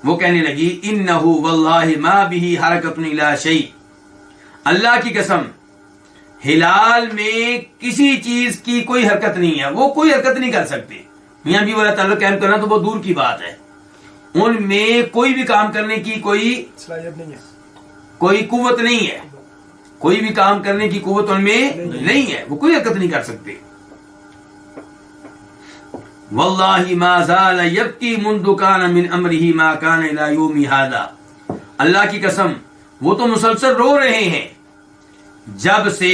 وہ کہنے لگی انہ واللہ ما به حرکۃ الی شیء, اللہ کی قسم ہلال میں کسی چیز کی کوئی حرکت نہیں ہے, وہ کوئی حرکت نہیں کر سکتے. میاں بیوی والا تعلق قائم کرنا تو بہت دور کی بات ہے, ان میں کوئی بھی کام کرنے کی کوئی صلاحیت نہیں ہے, کوئی قوت نہیں ہے, کوئی بھی کام کرنے کی قوت ان میں نہیں ہے, وہ کوئی حرکت نہیں کر سکتے. واللہ ما زال یبکی منذ کان من امرہ ما کان الی یوم ھذا, اللہ کی قسم وہ تو مسلسل رو رہے ہیں جب سے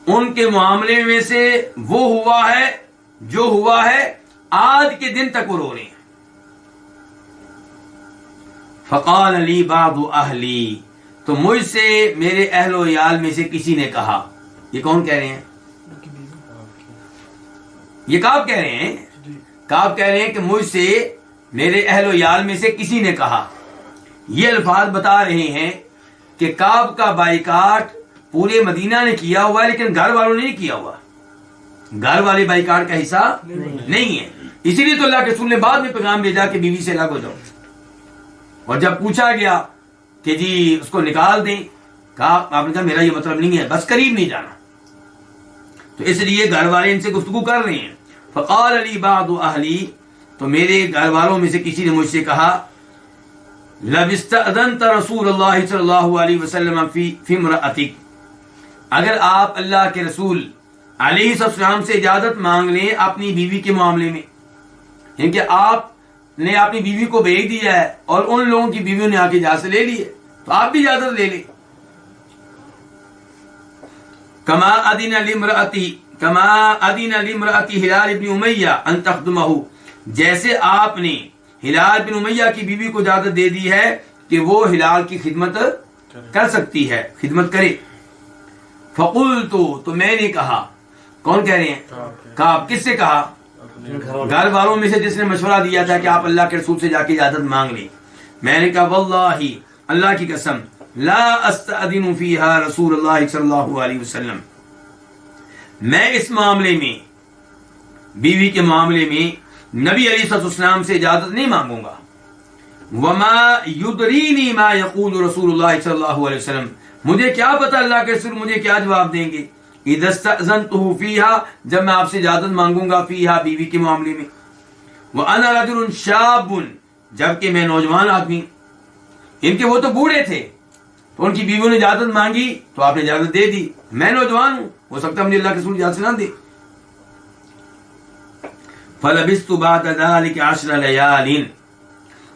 ان کے معاملے میں سے وہ ہوا ہے جو ہوا ہے, آج کے دن تک وہ رو رہے ہیں. فقال لی بعض اہلی, تو مجھ سے میرے اہل و عیال میں سے کسی نے کہا, یہ کون کہہ رہے ہیں؟ یہ کعب کہہ رہے ہیں, کعب کہہ رہے ہیں کہ مجھ سے میرے اہل و عیال میں سے کسی نے کہا. یہ الفاظ بتا رہے ہیں کہ کعب کا بائیکاٹ پورے مدینہ نے کیا ہوا ہے, لیکن گھر والوں نے نہیں کیا ہوا, گھر والے بائیکاٹ کا حصہ نہیں ہے. اسی لیے تو اللہ کے رسول نے بعد میں پیغام بھیجا کہ بیوی سے الگ ہو جاؤ, اور جب پوچھا گیا کہ جی اس کو نکال دیں, کہا آپ نے کہا میرا یہ مطلب نہیں ہے, بس قریب نہیں جانا. تو اس لیے گھر والے ان سے گفتگو کر رہے ہیں. فقال لی بعض اہلی, تو میرے گھر والوں میں سے کسی نے مجھ سے کہا لو استأذنت رسول اللہ صلی اللہ علیہ وسلم فی امرأتک, اگر آپ اللہ کے رسول علیہ السلام سے اجازت مانگ لیں اپنی بیوی کے معاملے میں, یعنی کہ آپ نے اپنی بیوی کو بھیج دیا ہے اور ان لوگوں کی بیویوں نے آ کے اجازت لے لی ہے, تو آپ بھی اجازت لے لیں. کما اذن لامرأتی کما اذن لامرأۃ ہلال بن امیہ ان تخدمہ، جیسے آپ نے ہلال بن امیہ کی بیوی کو اجازت دے دی ہے کہ وہ ہلال کی خدمت کر سکتی ہے، خدمت کرے۔ فقلت، تو میں نے کہا، کون کہہ رہے ہیں؟ کعب۔ کس سے کہا؟ گھر والوں میں سے جس نے مشورہ دیا تھا کہ آپ اللہ کے رسول سے جا کے اجازت مانگ لیں۔ میں نے کہا واللہ، اللہ کی قسم، لا استأذن فیہا رسول اللہ صلی اللہ علیہ وسلم، میں اس معاملے میں، بیوی کے معاملے میں نبی علیہ السلام سے اجازت نہیں مانگوں گا۔ وما یدرینی ما یقول رسول اللہ صلی اللہ علیہ وسلم، مجھے کیا پتا اللہ کے رسول مجھے کیا جواب دیں گے۔ اذا استأذنته فیہا، جب میں آپ سے اجازت مانگوں گا، فیہا، بیوی کے معاملے میں۔ وانا رجل شاب، جبکہ میں نوجوان آدمی، ان کے وہ تو بوڑھے تھے، تو ان کی بیویوں نے اجازت مانگی تو آپ نے اجازت دے دی۔ میں نوجوان ہوں، ہو سکتا ہے مجھے اللہ کے رسول اجازت نہ دے۔ فلبثت بعد ذلك 10 لیال،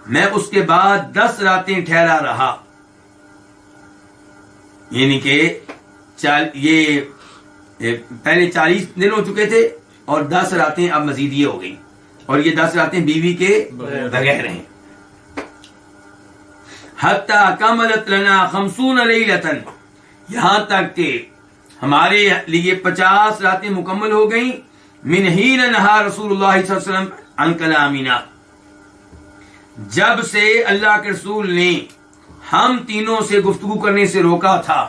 میں اس کے بعد 10 راتیں ٹھہرا رہا، یعنی کہ یہ پہلے 40 دن ہو چکے تھے اور 10 راتیں اب مزید یہ ہو گئی، اور یہ 10 راتیں بیوی کے بغیر ہیں۔ حتی کملت لنا 50 لیلۃ، یہاں تک کہ ہمارے لیے 50 راتیں مکمل ہو گئیں۔ من حین نہا رسول اللہ صلی اللہ علیہ وسلم عن کلامنا، جب سے اللہ کے رسول نے ہم تینوں سے گفتگو کرنے سے روکا تھا،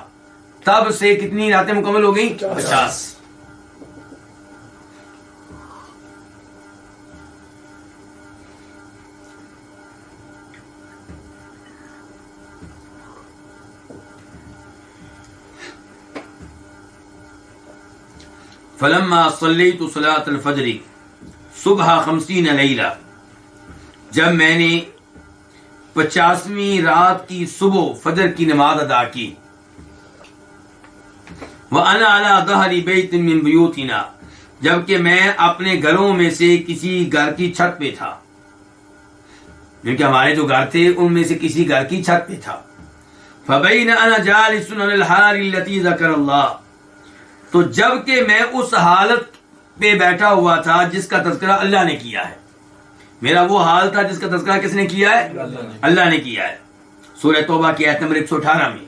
تب سے کتنی راتیں مکمل ہو گئیں؟ 50۔ فلما صلیت صلاۃ الفجر صبح 50 لیلہ، جب میں نے 50ویں رات کی صبح فجر کی نماز ادا کی۔ وَأَنَا عَلَى ظَهْرِ بَيْتٍ مِّن بُيُوتِنَا، جبکہ میں اپنے گھروں میں سے کسی گھر کی چھت پہ تھا، کیونکہ ہمارے جو گھر تھے ان میں سے کسی گھر کی چھت پہ تھا۔ فَبَيْنَ أَنَا جَالِسٌ عَلَى الْحَالِ الَّتِي ذَكَرَ اللَّهُ، تو جب کہ میں اس حالت پہ بیٹھا ہوا تھا جس کا تذکرہ اللہ نے کیا ہے، میرا وہ حال تھا جس کا تذکرہ کس نے کیا ہے؟ اللہ نے کیا ہے۔ سورہ توبہ کی آیت نمبر 118 میں،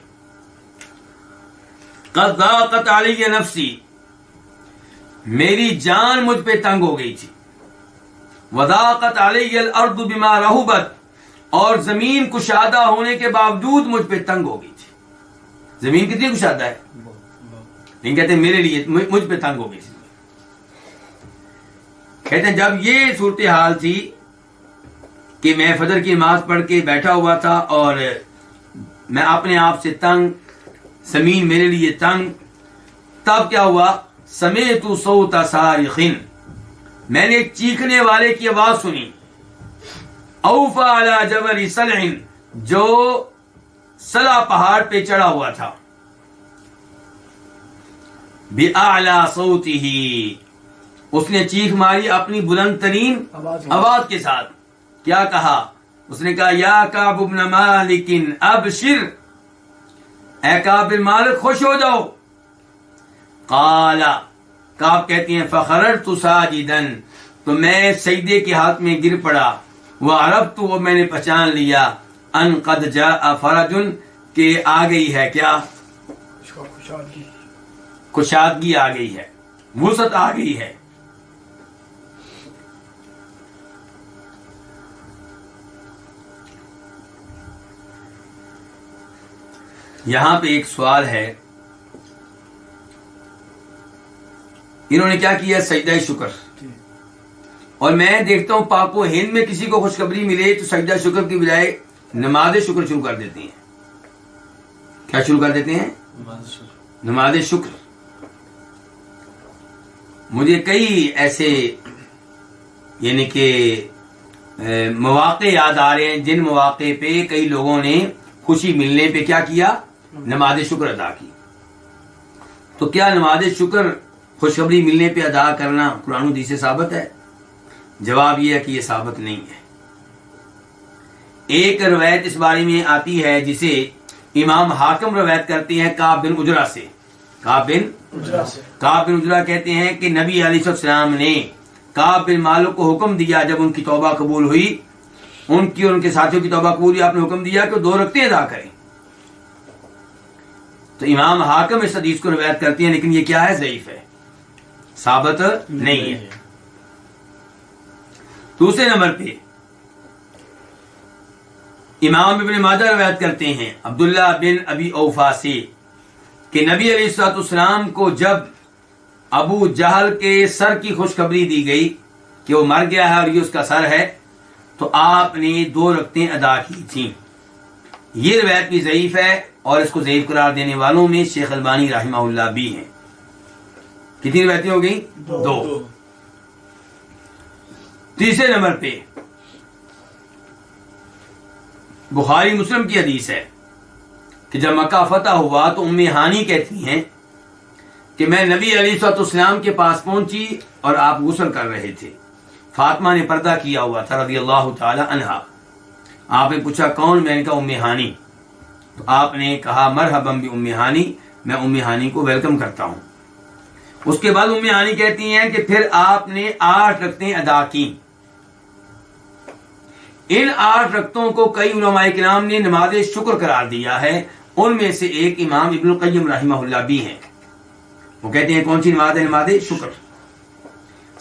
قد ضاقت علی نفسی، میری جان مجھ پہ تنگ ہو گئی تھی۔ وضاقت علی الارض بما رحبت، اور زمین کشادہ ہونے کے باوجود مجھ پہ تنگ ہو گئی تھی۔ زمین کتنی کشادہ ہے؟ لیکن کہتے ہیں میرے لیے مجھ پہ تنگ ہو گئی تھی۔ کہتے ہیں جب یہ صورتحال تھی کہ میں فجر کی نماز پڑھ کے بیٹھا ہوا تھا اور میں اپنے آپ سے تنگ، زمین میرے لیے تنگ، تب کیا ہوا؟ سمعت صوت صارخ، میں نے ایک چیخنے والے کی آواز سنی۔ اوفى على جبل صلع، جو صلع پہاڑ پہ چڑھا ہوا تھا۔ بأعلى صوته، اس نے چیخ ماری اپنی بلند ترین آواز کے ساتھ۔ کیا کہا؟ اس نے کہا یا کعب بن مالک ابشر، اے کعب بن مالک خوش ہو جاؤ۔ قال، کعب کہتی ہیں فخررت ساجدا، تو میں سجدے کی حالت میں گر پڑا۔ وعرفت، وہ میں نے پہچان لیا، ان قد جاء فرج، کہ آ گئی ہے کیا؟ کشادگی آ گئی ہے، وسعت آ گئی ہے۔ یہاں پہ ایک سوال ہے، انہوں نے کیا کیا؟ سجدہ شکر۔ اور میں دیکھتا ہوں پاک و ہند میں کسی کو خوشخبری ملے تو سجدہ شکر کی بجائے نماز شکر شروع کر دیتے ہیں۔ کیا شروع کر دیتے ہیں؟ نماز شکر۔ مجھے کئی ایسے یعنی کہ مواقع یاد آ رہے ہیں جن مواقع پہ کئی لوگوں نے خوشی ملنے پہ کیا کیا؟ نماز شکر ادا کی۔ تو کیا نماز شکر خوشخبری ملنے پہ ادا کرنا قرآن و حدیث سے ثابت ہے؟ جواب یہ ہے کہ یہ ثابت نہیں ہے۔ ایک روایت اس بارے میں آتی ہے جسے امام حاکم روایت کرتے ہیں کعب بن عجرہ سے، کعب بن عجرہ کہتے ہیں کہ نبی علیہ السلام نے کعب بن مالک کو حکم دیا، جب ان کی توبہ قبول ہوئی، ان کی اور ان کے ساتھیوں کی توبہ قبول ہوئی، آپ نے حکم دیا کہ 2 رکعتیں ادا کریں۔ تو امام حاکم اس حدیث کو روایت کرتے ہیں، لیکن یہ کیا ہے؟ ضعیف ہے، ثابت نہیں ہے۔ دوسرے نمبر پہ امام ابن ماجہ روایت کرتے ہیں عبداللہ بن ابی اوفا سے کہ نبی علیہ الصلوۃ والسلام کو جب ابو جہل کے سر کی خوشخبری دی گئی کہ وہ مر گیا ہے اور یہ اس کا سر ہے، تو آپ نے 2 رکعتیں ادا کی تھیں۔ یہ روایت بھی ضعیف ہے، اور اس کو ضعیف قرار دینے والوں میں شیخ البانی رحمہ اللہ بھی ہیں۔ کتنی روایتیں ہو گئی؟ 2۔ تیسرے نمبر پہ بخاری مسلم کی حدیث ہے کہ جب مکہ فتح ہوا تو ام ہانی کہتی ہیں کہ میں نبی علیہ الصلوۃ والسلام کے پاس پہنچی اور آپ غسل کر رہے تھے، فاطمہ نے پردہ کیا ہوا تھا رضی اللہ تعالی عنہا۔ آپ نے پوچھا کون؟ میں نے کہا ام ہانی۔ تو آپ نے کہا مرحبا بام ہانی، میں ام ہانی کو ویلکم کرتا ہوں۔ اس کے بعد ام ہانی کہتی ہیں کہ پھر آپ نے 8 رکعتیں ادا کی۔ ان 8 رکعتوں کو کئی علماء کرام نے نماز شکر قرار دیا ہے، ان میں سے ایک امام ابن القیم رحمہ اللہ بھی ہیں۔ وہ کہتے ہیں کون سی نماز ہے؟ نماز شکر۔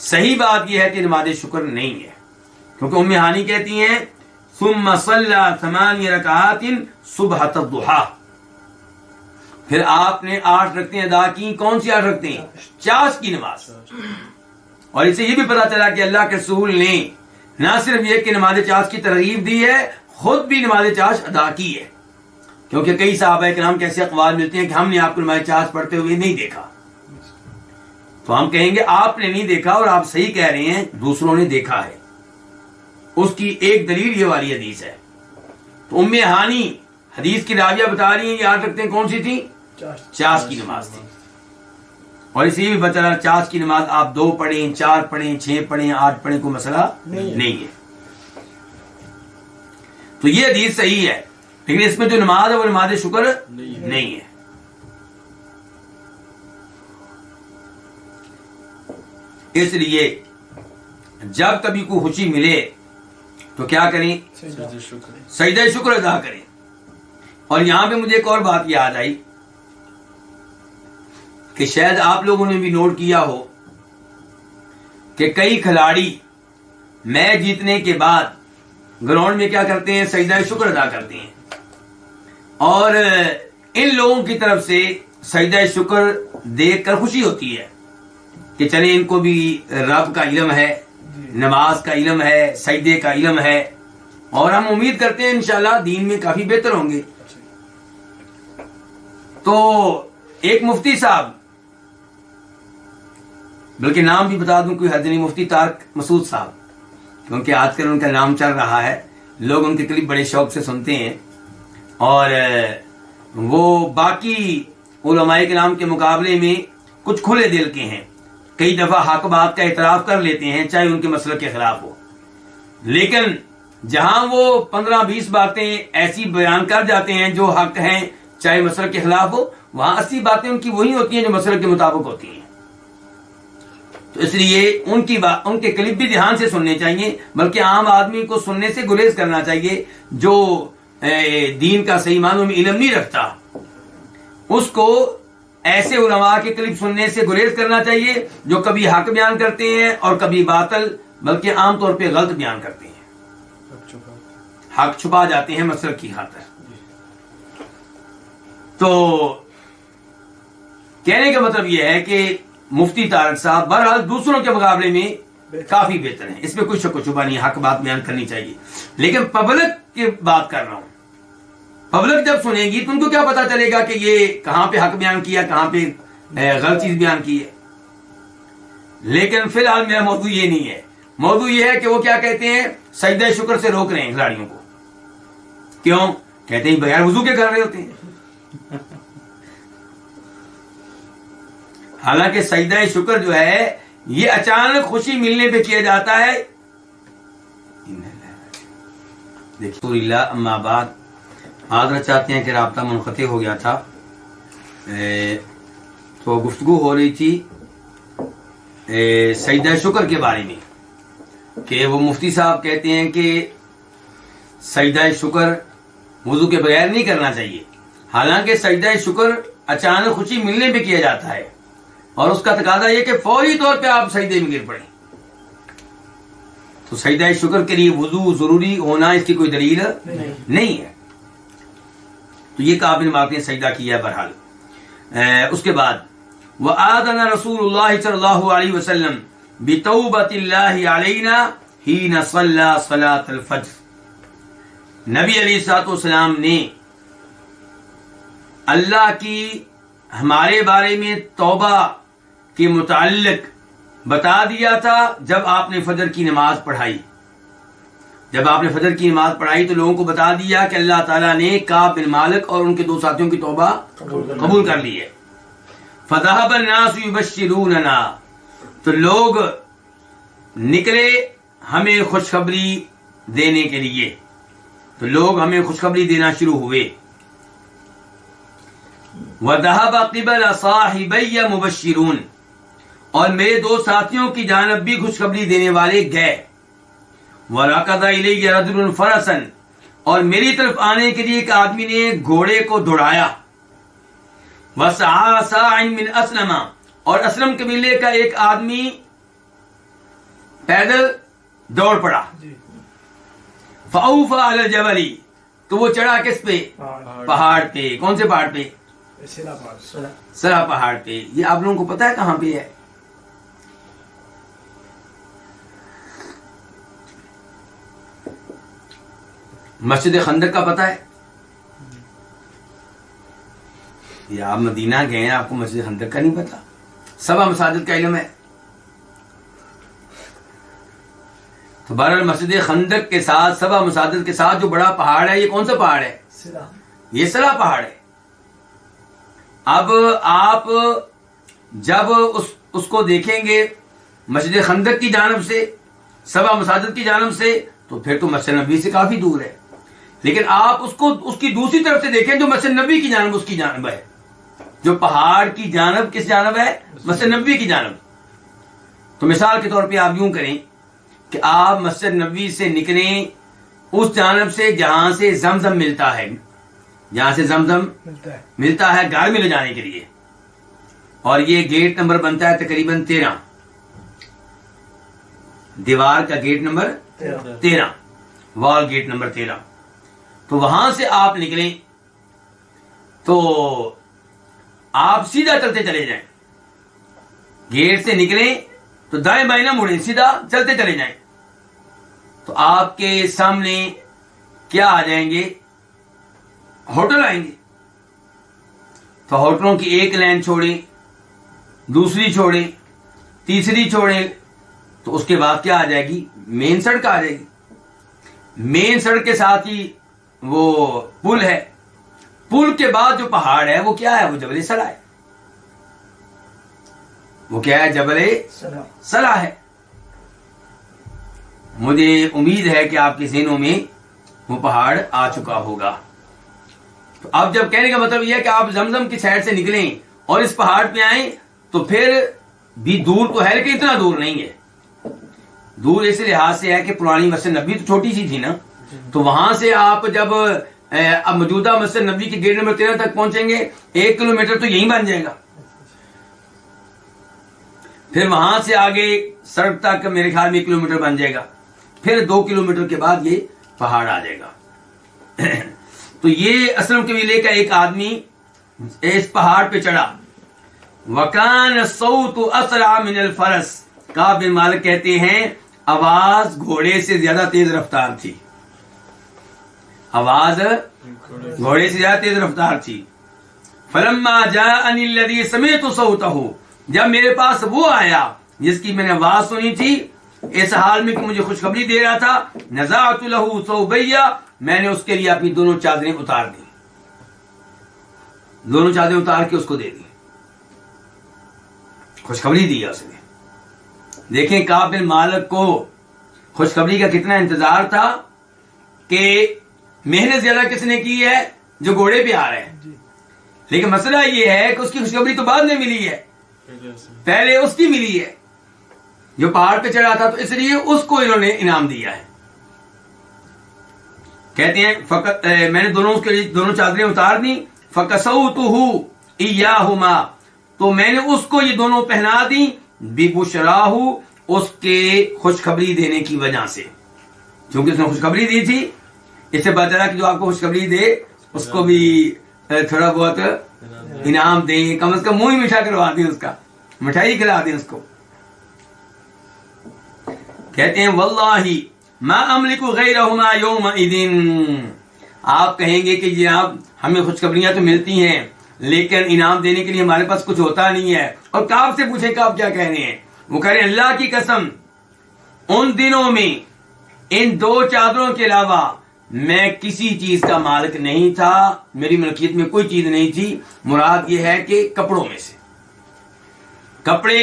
صحیح بات یہ ہے کہ نماز شکر نہیں ہے، کیونکہ ام ہانی کہتی ہیں ثم صلی 8 رکعات صبحۃ الضحیٰ، پھر آپ نے 8 رکعتیں ادا کی۔ کون سی 8 رکعتیں؟ چاش کی نماز۔ اور اسے یہ بھی پتا چلا کہ اللہ کے رسول نے نہ صرف یہ کہ نماز چاش کی ترغیب دی ہے، خود بھی نماز چاش ادا کی ہے، کیونکہ کئی صحابہ کرام کے ایسے اقوال ملتے ہیں کہ ہم نے آپ کو نماز چاش پڑھتے ہوئے نہیں دیکھا۔ تو ہم کہیں گے آپ نے نہیں دیکھا، اور آپ صحیح کہہ رہے ہیں، دوسروں نے دیکھا ہے۔ اس کی ایک دلیل یہ والی حدیث ہے۔ تو ام ہانی حدیث کی راویہ بتا رہی ہیں یہ 8 رکعتیں کون سی تھیں؟ چاش کی نماز تھی۔ اور اس لیے بھی بتا رہا چاش کی نماز آپ 2 پڑھیں، 4 پڑھیں، 6 پڑھیں، 8 پڑھیں، کوئی مسئلہ نہیں ہے۔ تو یہ حدیث صحیح ہے، لیکن اس میں جو نماز ہے وہ نماز شکر نہیں ہے۔ اس لیے جب کبھی کوئی خوشی ملے تو کیا کریں؟ سجدہ شکر ادا کریں۔ اور یہاں پہ مجھے ایک اور بات یاد آئی کہ شاید آپ لوگوں نے بھی نوٹ کیا ہو کہ کئی کھلاڑی میچ جیتنے کے بعد گراؤنڈ میں کیا کرتے ہیں؟ سجدہ شکر ادا کرتے ہیں، اور ان لوگوں کی طرف سے سجدہ شکر دیکھ کر خوشی ہوتی ہے کہ چلے ان کو بھی رب کا علم ہے، نماز کا علم ہے، سجدے کا علم ہے، اور ہم امید کرتے ہیں انشاءاللہ دین میں کافی بہتر ہوں گے۔ تو ایک مفتی صاحب، بلکہ نام بھی بتا دوں کوئی حد نہیں، مفتی طارق مسعود صاحب، کیونکہ آج کل ان کا نام چل رہا ہے، لوگ ان کے کلپ بڑے شوق سے سنتے ہیں، اور وہ باقی علماء کرام کے مقابلے میں کچھ کھلے دل کے ہیں، کئی دفعہ حق بات کا اعتراف کر لیتے ہیں چاہے ان کے مسلک کے خلاف ہو، لیکن جہاں وہ 15-20 باتیں ایسی بیان کر جاتے ہیں جو حق ہیں چاہے مسلک کے خلاف ہو، وہاں 80 باتیں ان کی وہی ہوتی ہیں جو مسلک کے مطابق ہوتی ہیں۔ تو اس لیے ان کے کلپ بھی دھیان سے سننے چاہیے، بلکہ عام آدمی کو سننے سے گریز کرنا چاہیے۔ جو دین کا صحیح معنوں میں علم نہیں رکھتا اس کو ایسے علماء کے کلپ سننے سے گریز کرنا چاہیے جو کبھی حق بیان کرتے ہیں اور کبھی باطل، بلکہ عام طور پہ غلط بیان کرتے ہیں، حق چھپا جاتے ہیں مسلک کی خاطر۔ تو کہنے کا مطلب یہ ہے کہ مفتی طارق صاحب بہرحال دوسروں کے مقابلے میں کافی بہتر ہیں، اس میں کوئی شک و شبہ نہیں، حق بات بیان کرنی چاہیے، لیکن پبلک کی بات کر رہا ہوں، پبلک جب سنے گی تو ان کو کیا پتا چلے گا کہ یہ کہاں پہ حق بیان کیا، کہاں پہ غلط چیز بیان کی ہے۔ لیکن فی الحال میرا موضوع یہ نہیں ہے، موضوع یہ ہے کہ وہ کیا کہتے ہیں، سجدہ شکر سے روک رہے ہیں کھلاڑیوں کو۔ کیوں؟ کہتے ہیں بغیر وضو کے کر رہے ہوتے ہیں۔ حالانکہ سجدہ شکر جو ہے یہ اچانک خوشی ملنے پہ کیا جاتا ہے۔ دیکھو اللہ اما بعد، معذرت چاہتے ہیں کہ رابطہ منقطع ہو گیا تھا، تو گفتگو ہو رہی تھی سجدہ شکر کے بارے میں کہ وہ مفتی صاحب کہتے ہیں کہ سجدہ شکر وضو کے بغیر نہیں کرنا چاہیے، حالانکہ سجدہ شکر اچانک خوشی ملنے پہ کیا جاتا ہے اور اس کا تقاضا یہ کہ فوری طور پہ آپ سجدے میں گر پڑیں. تو سجدہ شکر کے لیے وضو ضروری ہونا اس کی کوئی دلیل نہیں ہے. تو یہ کعب بن مالک نے سجدہ کیا ہے. بہرحال اس کے بعد وآذن رسول اللہ صلی اللہ علیہ وسلم بتوبۃ اللہ علینا حین صلی صلاۃ الفجر. نبی علیہ الصلوۃ والسلام نے اللہ کی ہمارے بارے میں توبہ کے متعلق بتا دیا تھا جب آپ نے فجر کی نماز پڑھائی. جب آپ نے فجر کی نماز پڑھائی تو لوگوں کو بتا دیا کہ اللہ تعالیٰ نے کعب بن مالک اور ان کے 2 ساتھیوں کی توبہ قبول کر لی ہے. فذهب الناس يبشروننا، تو لوگ نکلے ہمیں خوشخبری دینے کے لیے، تو لوگ ہمیں خوشخبری دینا شروع ہوئے. وذهب قبل صاحبي مبشرون، اور میرے 2 ساتھیوں کی جانب بھی خوشخبری دینے والے گئے. وَرَكَضَ إِلَيَّ رَجُلٌ فَرَسًا، اور میری طرف آنے کے لیے ایک آدمی نے گھوڑے کو دوڑایا. وَسَعَى سَاعٍ مِّنْ أَسْلَمَ، اور اسلم قبیلے کا ایک آدمی پیدل دوڑ پڑا. فَأَوْفَى عَلَى الْجَبَلِ، تو وہ چڑھا کس پہ؟ پہاڑ پہ. کون سے پہاڑ پہ؟ سرا پہاڑ پہ. یہ آپ لوگوں کو پتا ہے کہاں پہ ہے؟ مسجد خندق کا پتہ ہے؟ یہ آپ مدینہ گئے ہیں، آپ کو مسجد خندق کا نہیں پتا؟ 7 مساجد کا علم ہے. تو بہرحال مسجد خندق کے ساتھ 7 مساجد کے ساتھ جو بڑا پہاڑ ہے، یہ کون سا پہاڑ ہے؟ یہ سرا پہاڑ ہے. اب آپ جب اس کو دیکھیں گے مسجد خندق کی جانب سے، 7 مساجد کی جانب سے، تو پھر تو مسجد نبوی سے کافی دور ہے. لیکن آپ اس کی دوسری طرف سے دیکھیں جو مسجد نبوی کی جانب، اس کی جانب ہے. جو پہاڑ کی جانب کس جانب ہے؟ مسجد نبوی کی جانب. تو مثال کے طور پہ آپ یوں کریں کہ آپ مسجد نبوی سے نکلیں اس جانب سے جہاں سے زمزم ملتا ہے، جہاں سے زمزم ملتا ہے گھر میں لے جانے کے لیے، اور یہ گیٹ نمبر بنتا ہے تقریباً 13، دیوار کا گیٹ نمبر 13، وال گیٹ نمبر 13. تو وہاں سے آپ نکلیں تو آپ سیدھا چلتے چلے جائیں. گیٹ سے نکلیں تو دائیں بائیں نہ مڑیں، سیدھا چلتے چلے جائیں. تو آپ کے سامنے کیا آ جائیں گے؟ ہوٹل آئیں گے. تو ہوٹلوں کی ایک لائن چھوڑیں، دوسری چھوڑیں، تیسری چھوڑیں، تو اس کے بعد کیا آ جائے گی؟ مین سڑک آ جائے گی. مین سڑک کے ساتھ ہی وہ پل ہے. پل کے بعد جو پہاڑ ہے وہ کیا ہے؟ وہ جبل سرا ہے. وہ کیا ہے؟ جبل سرا ہے. مجھے امید ہے کہ آپ کے ذہنوں میں وہ پہاڑ آ چکا ہوگا. تو اب جب کہنے کا مطلب یہ ہے کہ آپ زمزم کی سائڈ سے نکلیں اور اس پہاڑ پہ آئیں تو پھر بھی دور تو ہے لیکن اتنا دور نہیں ہے. دور اس لحاظ سے ہے کہ پرانی مسجد نبوی تو چھوٹی سی تھی نا، تو وہاں سے آپ جب اب موجودہ مسجد نبوی کے گیٹ نمبر 13 تک پہنچیں گے 1 کلومیٹر تو یہیں بن جائے گا. پھر وہاں سے آگے سڑک تک میرے خیال میں 1 کلومیٹر بن جائے گا. پھر 2 کلومیٹر کے بعد یہ پہاڑ آ جائے گا. تو یہ اسلم قبیلے کا ایک آدمی اس پہاڑ پہ چڑھا. وَكَانَ الصَّوْتُ أَسْرَعَ مِنَ الْفَرَسِ، کعب بن مالک کہتے ہیں آواز گھوڑے سے زیادہ تیز رفتار تھی. آواز گھوڑے سے زیادہ تیز رفتار تھی. فَلَمَّا جَاءَنِي الَّذِي سَمِعْتُ صَوْتَهُ، جب میرے پاس وہ آیا جس کی میں نے آواز سنی تھی، اس حال میں کہ مجھے خوشخبری دے رہا تھا، نزعت له ثوبي، میں نے اس کے لیے اپنی دونوں چادریں اتار دی. دونوں چادریں اتار کے اس کو دے دی. خوشخبری دی اس نے. دیکھیں کعب بن مالک کو خوشخبری کا کتنا انتظار تھا کہ محنت زیادہ کس نے کی ہے؟ جو گھوڑے پہ آ رہے ہیں. لیکن مسئلہ یہ ہے کہ اس کی خوشخبری تو بعد میں ملی ہے، پہلے اس کی ملی ہے، جو پہاڑ پہ چڑھا تھا، تو اس لیے اس کو انہوں نے انعام دیا ہے۔ کہتے ہیں فقط میں نے دونوں کے لیے دونوں چادریں اتار دی، فَكَسَوْتُهُ إِيَّاهُمَا، تو میں نے اس کو یہ دونوں پہنا دی، بِبُشْرَاهُ، اس کے خوشخبری دینے کی وجہ سے، کیونکہ اس نے خوشخبری دی تھی۔ اس سے پتہ چلا کہ جو آپ کو خوشخبری دے اس کو بھی تھوڑا بہت انعام دیں، کم از کم منہ ہی میٹھا کروا دیں، اس کا مٹھائی کھلا دیں اس کو۔ کہتے ہیں واللہ ما املک غیرہما یومئذ، آپ کہیں گے کہ جناب ہمیں خوشخبریاں تو ملتی ہیں لیکن انعام دینے کے لیے ہمارے پاس کچھ ہوتا نہیں ہے۔ اور کعب سے پوچھیں کعب کیا کہہ رہے ہیں، وہ کہہ رہے ہیں اللہ کی قسم ان دنوں میں ان دو چادروں کے علاوہ میں کسی چیز کا مالک نہیں تھا، میری ملکیت میں کوئی چیز نہیں تھی۔ مراد یہ ہے کہ کپڑوں میں سے، کپڑے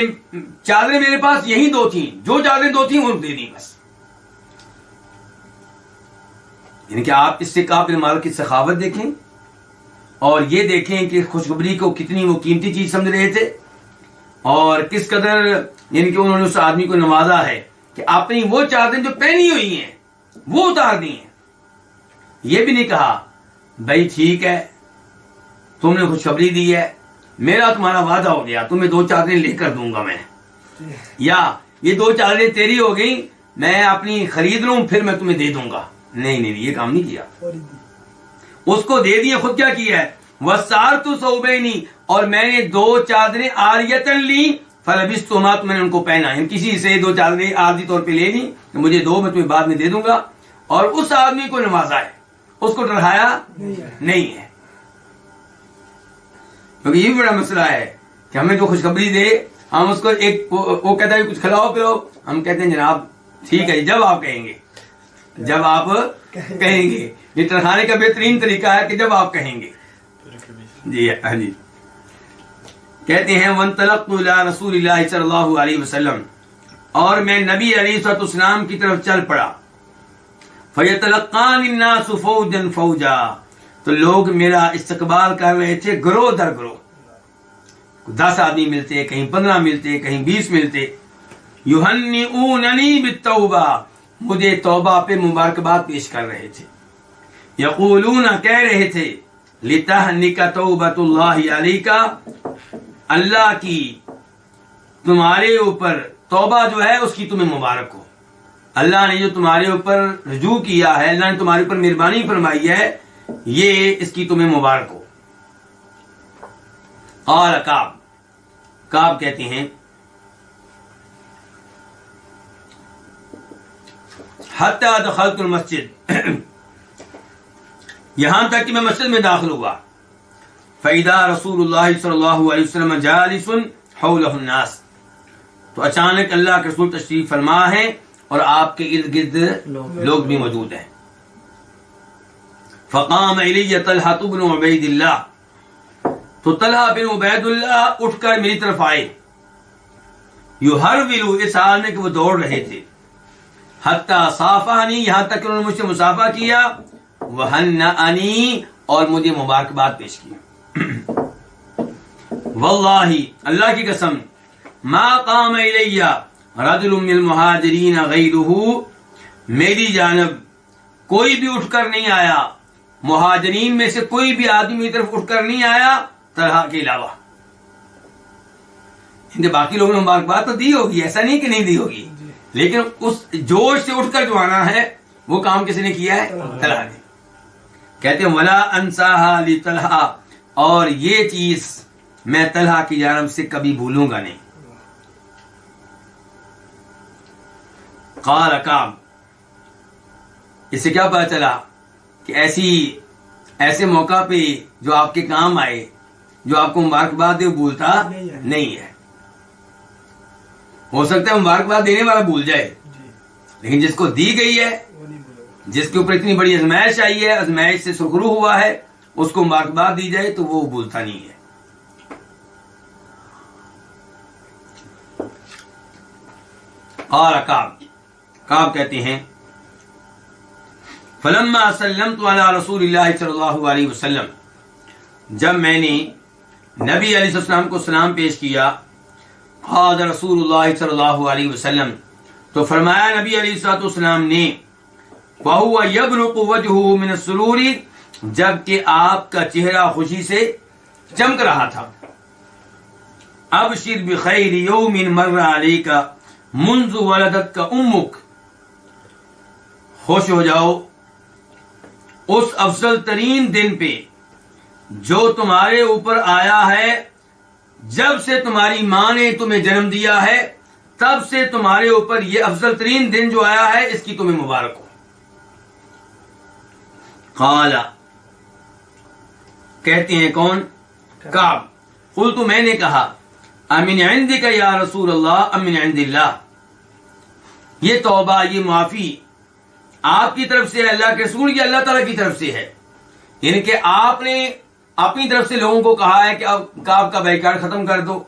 چادریں میرے پاس یہی دو تھیں، جو چادریں دو تھیں وہ دے دی بس۔ یعنی کہ آپ اس سے کعب بن مالک کی سخاوت دیکھیں اور یہ دیکھیں کہ خوشخبری کو کتنی وہ قیمتی چیز سمجھ رہے تھے، اور کس قدر یعنی کہ انہوں نے اس آدمی کو نوازا ہے کہ اپنی وہ چادریں جو پہنی ہوئی ہیں وہ اتار دی ہیں۔ یہ بھی نہیں کہا بھائی ٹھیک ہے تم نے خوشخبری دی ہے، میرا تمہارا وعدہ ہو گیا، تمہیں دو چادریں لے کر دوں گا میں، یا یہ دو چادریں تیری ہو گئی میں اپنی خرید لوں پھر میں تمہیں دے دوں گا۔ نہیں نہیں یہ کام نہیں کیا، اس کو دے دیے۔ خود کیا کیا ہے، وَسَارْتُ ثَوْبَيْنِ، اور میں نے دو چادریں عاریۃً لی فَلَبِسْتُهُمَا، تو میں نے ان کو پہنا، یعنی کسی سے دو چادریں عارضی طور پہ لے لی کہ مجھے دو میں تمہیں بعد میں دے دوں گا، اور اس آدمی کو نوازا ہے، اس کو ڈرایا نہیں ہے۔ کیونکہ یہ بھی بڑا مسئلہ ہے کہ ہمیں جو خوشخبری دے ہم اس کو ایک وہ کہتا ہے کچھ کھلاؤ پلاؤ، ہم کہتے ہیں جناب ٹھیک ہے جب آپ کہیں گے، جب آپ کہیں گے۔ یہ ٹرخانے کا بہترین طریقہ ہے کہ جب آپ کہیں گے۔ جی ہاں جی، کہتے ہیں وَانْطَلَقْتُ إِلَىٰ رَسُولِ اللَّهِ صلی اللہ علیہ وسلم، اور میں نبی علیہ الصلوۃ والسلام کی طرف چل پڑا۔ فَيَتَلَقَّانِ النَّاسُ فَوْجًا فَوْجًا، تو لوگ میرا استقبال کر رہے تھے گروہ در گروہ، 10 آدمی ملتے، کہیں 15 ملتے، کہیں 20 ملتے۔ یُهَنِّئُونَنِی بِالتَّوْبَةِ، مجھے توبہ پہ مبارکباد پیش کر رہے تھے۔ یقولون، کہہ رہے تھے، لِتَهْنِكَ تَوْبَةُ اللَّهِ عَلَيْكَ، اللہ کی تمہارے اوپر توبہ جو ہے اس کی تمہیں مبارک ہو، اللہ نے جو تمہارے اوپر رجوع کیا ہے، اللہ نے تمہارے اوپر مہربانی فرمائی ہے، یہ اس کی تمہیں مبارک ہو۔ قال کعب کہتے ہیں حتی دخلت المسجد، یہاں تک کہ میں مسجد میں داخل ہوا۔ فَإِذَا رسول اللہ صلی اللہ علیہ وسلم جالس حولہ الناس، تو اچانک اللہ کے رسول تشریف فرما ہے اور آپ کے ارد گرد لوگ بھی موجود ہیں۔ فقام الی طلحہ بن عبید اللہ، تو طلحہ بن عبید اللہ اٹھ کر میری طرف آئے۔ یحرولوا، اس حال میں کہ وہ دوڑ رہے تھے۔ حتی صافحنی، یہاں تک کہ انہوں نے مجھ سے مصافحہ کیا۔ وہنأنی، اور مجھے مبارکباد پیش کی۔ واللہ، اللہ کی قسم، ما قام الی رجل من المہاجرین غیرہ، میری جانب کوئی بھی اٹھ کر نہیں آیا، مہاجرین میں سے کوئی بھی آدمی میری طرف اٹھ کر نہیں آیا طلحہ کے علاوہ۔ ان کے باقی لوگوں نے مبارکباد تو دی ہوگی، ایسا نہیں کہ نہیں دی ہوگی، لیکن اس جوش سے اٹھ کر جو آنا ہے وہ کام کس نے کیا ہے؟ طلحہ نے۔ کہتے ہیں ولا انساہا لطلحہ، اور یہ چیز میں طلحہ کی جانب سے کبھی بھولوں گا نہیں۔ قال کعب، اس سے کیا پتا چلا کہ ایسے موقع پہ جو آپ کے کام آئے، جو آپ کو مبارکباد دے، وہ بھولتا نہیں ہے۔ ہو سکتا ہے مبارکباد دینے والا بھول جائے، لیکن جس کو دی گئی ہے، جس کے اوپر اتنی بڑی آزمائش آئی ہے، آزمائش سے سرخرو ہوا ہے، اس کو مبارکباد دی جائے تو وہ بھولتا نہیں ہے۔ اور کعب کہتے ہیں فلما سلمت علی رسول اللہ صلی اللہ علیہ وسلم، جب میں نے نبی علیہ السلام کو سلام پیش کیا، قال رسول اللہ صلی اللہ علیہ وسلم، تو فرمایا نبی علیہ السلام نے، وَهُوَ يَبْرُقُ وَجْهُهُ مِنَ السُّرُورِ، جبکہ آپ کا چہرہ خوشی سے چمک رہا تھا، ابشر بخیر یوم مر علیک منذ ولدتک امک، خوش ہو جاؤ اس افضل ترین دن پہ جو تمہارے اوپر آیا ہے جب سے تمہاری ماں نے تمہیں جنم دیا ہے، تب سے تمہارے اوپر یہ افضل ترین دن جو آیا ہے اس کی تمہیں مبارک ہو۔ قال، کہتے ہیں کون؟ کعب، قلت، میں نے کہا، امن عندک یا رسول اللہ امن عند اللہ، یہ توبہ، یہ معافی آپ کی طرف سے ہے اللہ کے رسول، یہ اللہ تعالیٰ کی طرف سے ہے؟ یعنی کہ آپ نے اپنی طرف سے لوگوں کو کہا ہے کہ اب کعب کا بیکار ختم کر دو،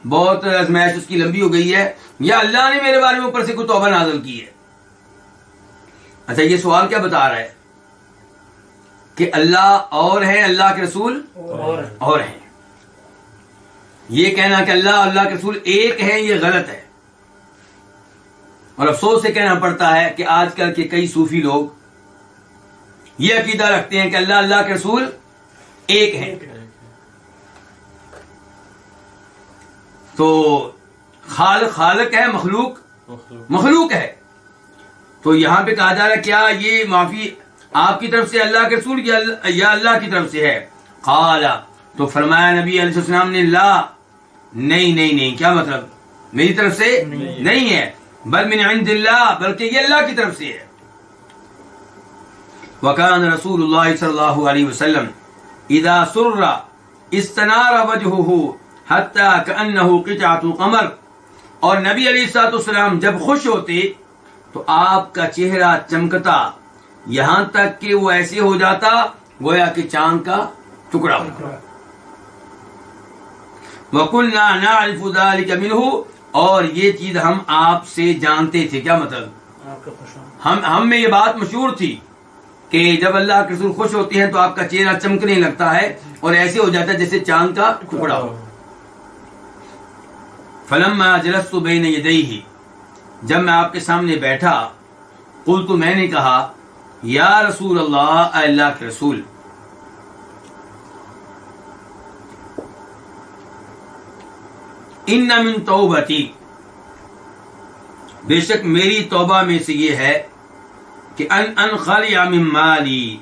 بہت ازمائش اس کی لمبی ہو گئی ہے، یا اللہ نے میرے بارے میں اوپر سے کوئی توبہ نازل کی ہے؟ اچھا، یہ سوال کیا بتا رہا ہے؟ کہ اللہ اور ہے، اللہ کے رسول اور ہیں۔ یہ کہنا کہ اللہ اور اللہ کے رسول ایک ہے، یہ غلط ہے، اور افسوس سے کہنا پڑتا ہے کہ آج کل کے کئی صوفی لوگ یہ عقیدہ رکھتے ہیں کہ اللہ، اللہ کے رسول ایک ہیں۔ تو خالق ہے، مخلوق ہے۔ تو یہاں پہ کہا جا رہا ہے کیا یہ معافی آپ کی طرف سے اللہ کے رسول یا اللہ کی طرف سے ہے؟ قال، تو فرمایا نبی علیہ السلام نے، لا، نہیں، کیا مطلب؟ میری طرف سے نہیں ہے، بل من عند اللہ، بلکہ یہ اللہ کی طرف سے ہے۔ وکان رسول اللہ صلی اللہ علیہ وسلم اذا سر استنار وجهه حتى كأنه قطعة قمر، اور نبی علیہ السلام جب خوش ہوتے تو آپ کا چہرہ چمکتا، یہاں تک کہ وہ ایسے ہو جاتا گویا کہ چاند کا ٹکڑا ہو۔ وَقُلْنَا نَعْرِفُ ذَلِكَ مِنْهُ، اور یہ چیز ہم آپ سے جانتے تھے۔ کیا مطلب؟ ہم میں یہ بات مشہور تھی کہ جب اللہ کے رسول خوش ہوتے ہیں تو آپ کا چہرہ چمکنے لگتا ہے اور ایسے ہو جاتا ہے جیسے چاند کا ٹکڑا ہو۔ فَلَمَّا جَلَسْتُ بَيْنَ يَدَيْهِ، جب میں آپ کے سامنے بیٹھا، قلت، میں نے کہا، یا رسول اللہ، اے اللہ کے رسول، ان من توبتی، بے شک میری توبہ میں سے یہ ہے کہ ان انخلع من مالی،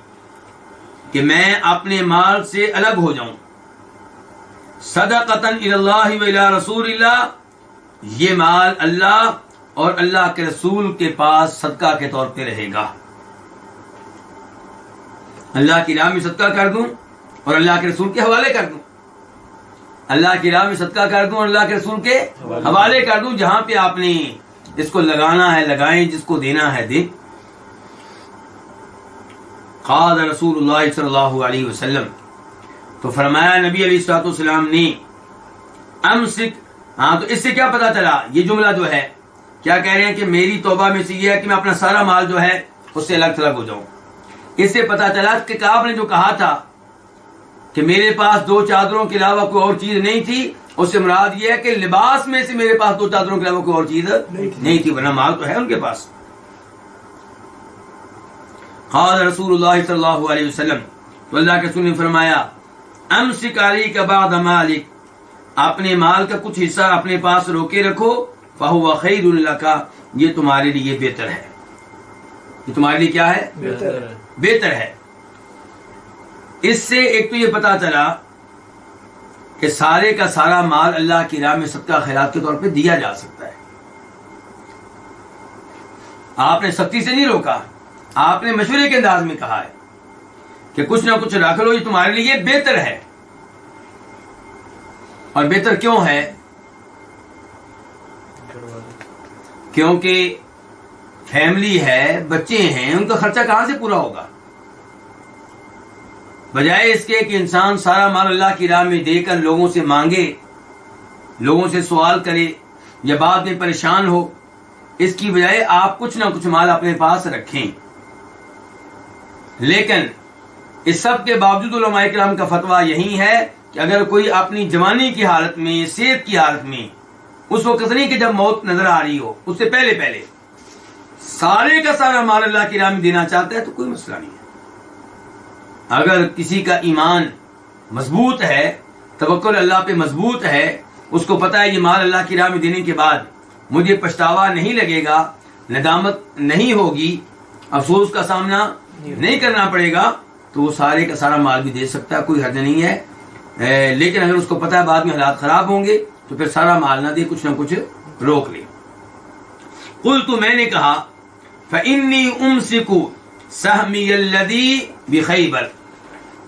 کہ میں اپنے مال سے الگ ہو جاؤں، صدقۃ الی اللہ و الی رسول اللہ، یہ مال اللہ اور اللہ کے رسول کے پاس صدقہ کے طور پہ رہے گا۔ اللہ کی راہ میں صدقہ کر دوں اور اللہ کے رسول کے حوالے کر دوں، اللہ کی راہ میں صدقہ کر دوں اور اللہ کے رسول کے حوالے کر دوں، جہاں پہ آپ نے جس کو لگانا ہے لگائیں، جس کو دینا ہے دیں۔ قال رسول اللہ صلی اللہ علیہ وسلم، تو فرمایا نبی علیہ السلام نے، امسک، ہاں، تو اس سے کیا پتا چلا؟ یہ جملہ جو ہے کیا کہہ رہے ہیں کہ میری توبہ میں سے یہ ہے کہ میں اپنا سارا مال جو ہے اس سے الگ تھلگ ہو جاؤں۔ اس سے پتا چلا کہ کعب نے جو کہا تھا کہ میرے پاس 2 چادروں کے علاوہ کوئی اور چیز نہیں تھی، اس سے مراد یہ ہے کہ لباس میں سے میرے پاس 2 چادروں کے علاوہ کوئی اور چیز نہیں تھی، ورنہ مال تو ہے ان کے پاس۔ قال رسول اللہ صلی اللہ علیہ وسلم، تو اللہ کے رسول نے فرمایا، امسک علیک بعض مالک، اپنے مال کا کچھ حصہ اپنے پاس روکے رکھو، فہو خیر لک، یہ تمہارے لیے بہتر ہے۔ یہ تمہارے لیے کیا ہے؟ بہتر ہے۔ اس سے ایک تو یہ پتا چلا کہ سارے کا سارا مال اللہ کی راہ میں صدقہ خیرات کے طور پہ دیا جا سکتا ہے۔ آپ نے سختی سے نہیں روکا، آپ نے مشورے کے انداز میں کہا ہے کہ کچھ نہ کچھ رکھ لو، یہ تمہارے لیے بہتر ہے۔ اور بہتر کیوں ہے؟ کیونکہ فیملی ہے، بچے ہیں، ان کا خرچہ کہاں سے پورا ہوگا؟ بجائے اس کے کہ انسان سارا مال اللہ کی راہ میں دے کر لوگوں سے مانگے، لوگوں سے سوال کرے یا بعد میں پریشان ہو، اس کی بجائے آپ کچھ نہ کچھ مال اپنے پاس رکھیں۔ لیکن اس سب کے باوجود علماء کرام کا فتویٰ یہی ہے کہ اگر کوئی اپنی جوانی کی حالت میں، صحت کی حالت میں، اس وقت نہیں کہ جب موت نظر آ رہی ہو، اس سے پہلے پہلے سارے کا سارا مال اللہ کی راہ میں دینا چاہتا ہے تو کوئی مسئلہ نہیں ہے۔ اگر کسی کا ایمان مضبوط ہے، توکل اللہ پہ مضبوط ہے، اس کو پتہ ہے یہ مال اللہ کی راہ میں دینے کے بعد مجھے پچھتاوا نہیں لگے گا، ندامت نہیں ہوگی، افسوس کا سامنا نہیں کرنا پڑے گا، تو وہ سارے کا سارا مال بھی دے سکتا ہے، کوئی حرج نہیں ہے۔ لیکن اگر اس کو پتہ ہے بعد میں حالات خراب ہوں گے تو پھر سارا مال نہ دے، کچھ نہ کچھ روک لے۔ قلت، میں نے کہا، فإنی امسک سہمی الذی بخیبر،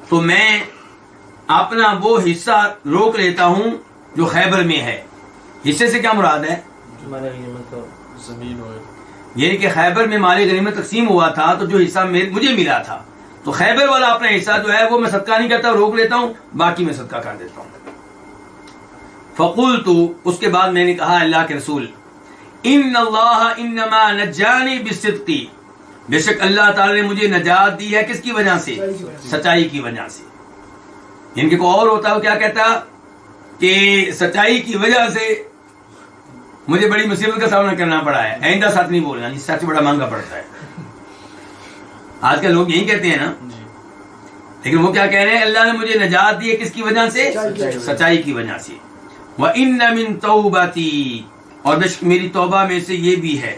تو میں اپنا وہ حصہ روک لیتا ہوں جو خیبر میں ہے۔ حصے سے کیا مراد ہے؟ زمین ہوئے، یعنی کہ خیبر میں مال غنیمت تقسیم ہوا تھا تو جو حصہ مجھے ملا تھا، تو خیبر والا اپنا حصہ جو ہے وہ میں صدقہ نہیں کرتا، روک لیتا ہوں، باقی میں صدقہ کر دیتا ہوں۔ فقلت، اس کے بعد میں نے کہا، اللہ کے رسول، ان اللہ انما نجانی بالصدق، بے شک اللہ تعالی نے مجھے نجات دی ہے کس کی وجہ سے؟ سچائی کی وجہ سے۔ ان کے کو اور ہوتا ہے کیا کہتا کہ سچائی کی وجہ سے مجھے بڑی مصیبت کا سامنا کرنا پڑا ہے، آئندہ سچ نہیں بولنا، جس سچ بڑا مہنگا پڑتا ہے۔ آج کل لوگ یہی کہتے ہیں نا، لیکن وہ کیا کہہ رہے ہیں؟ اللہ نے مجھے نجات دی ہے کس کی وجہ سے؟ سچائی کی وجہ سے۔ وَإِنَّ مِن تَوْبَتِي، اور بے شک میری توبہ میں سے یہ بھی ہے،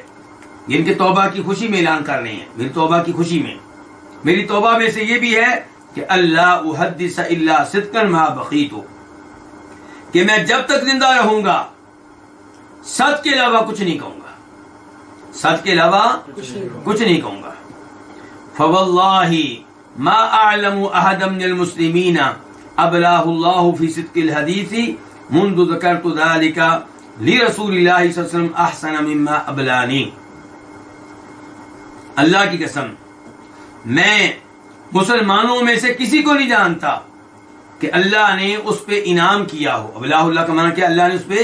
ان کے توبہ کی خوشی میں اعلان کر رہے ہیں، میری توبہ کی خوشی میں، میری توبہ میں سے یہ بھی ہے کہ اللہ احدث الا صدقا ما بقیت، کہ میں جب تک زندہ رہوں گا سچ کے علاوہ کچھ نہیں کہوں گا، سچ کے علاوہ کچھ نہیں کہوں گا۔ فواللہ ما اعلم احدا من المسلمین ابلاہ اللہ فی صدق الحدیث منذ ذکرت ذلك لرسول اللہ صلی اللہ علیہ وسلم احسن مما ابلانی۔ اللہ کی قسم، میں مسلمانوں میں سے کسی کو نہیں جانتا کہ اللہ نے اس پہ انعام کیا ہو۔ ابلاہ اللہ کا معنی کیا؟ اللہ نے اس پہ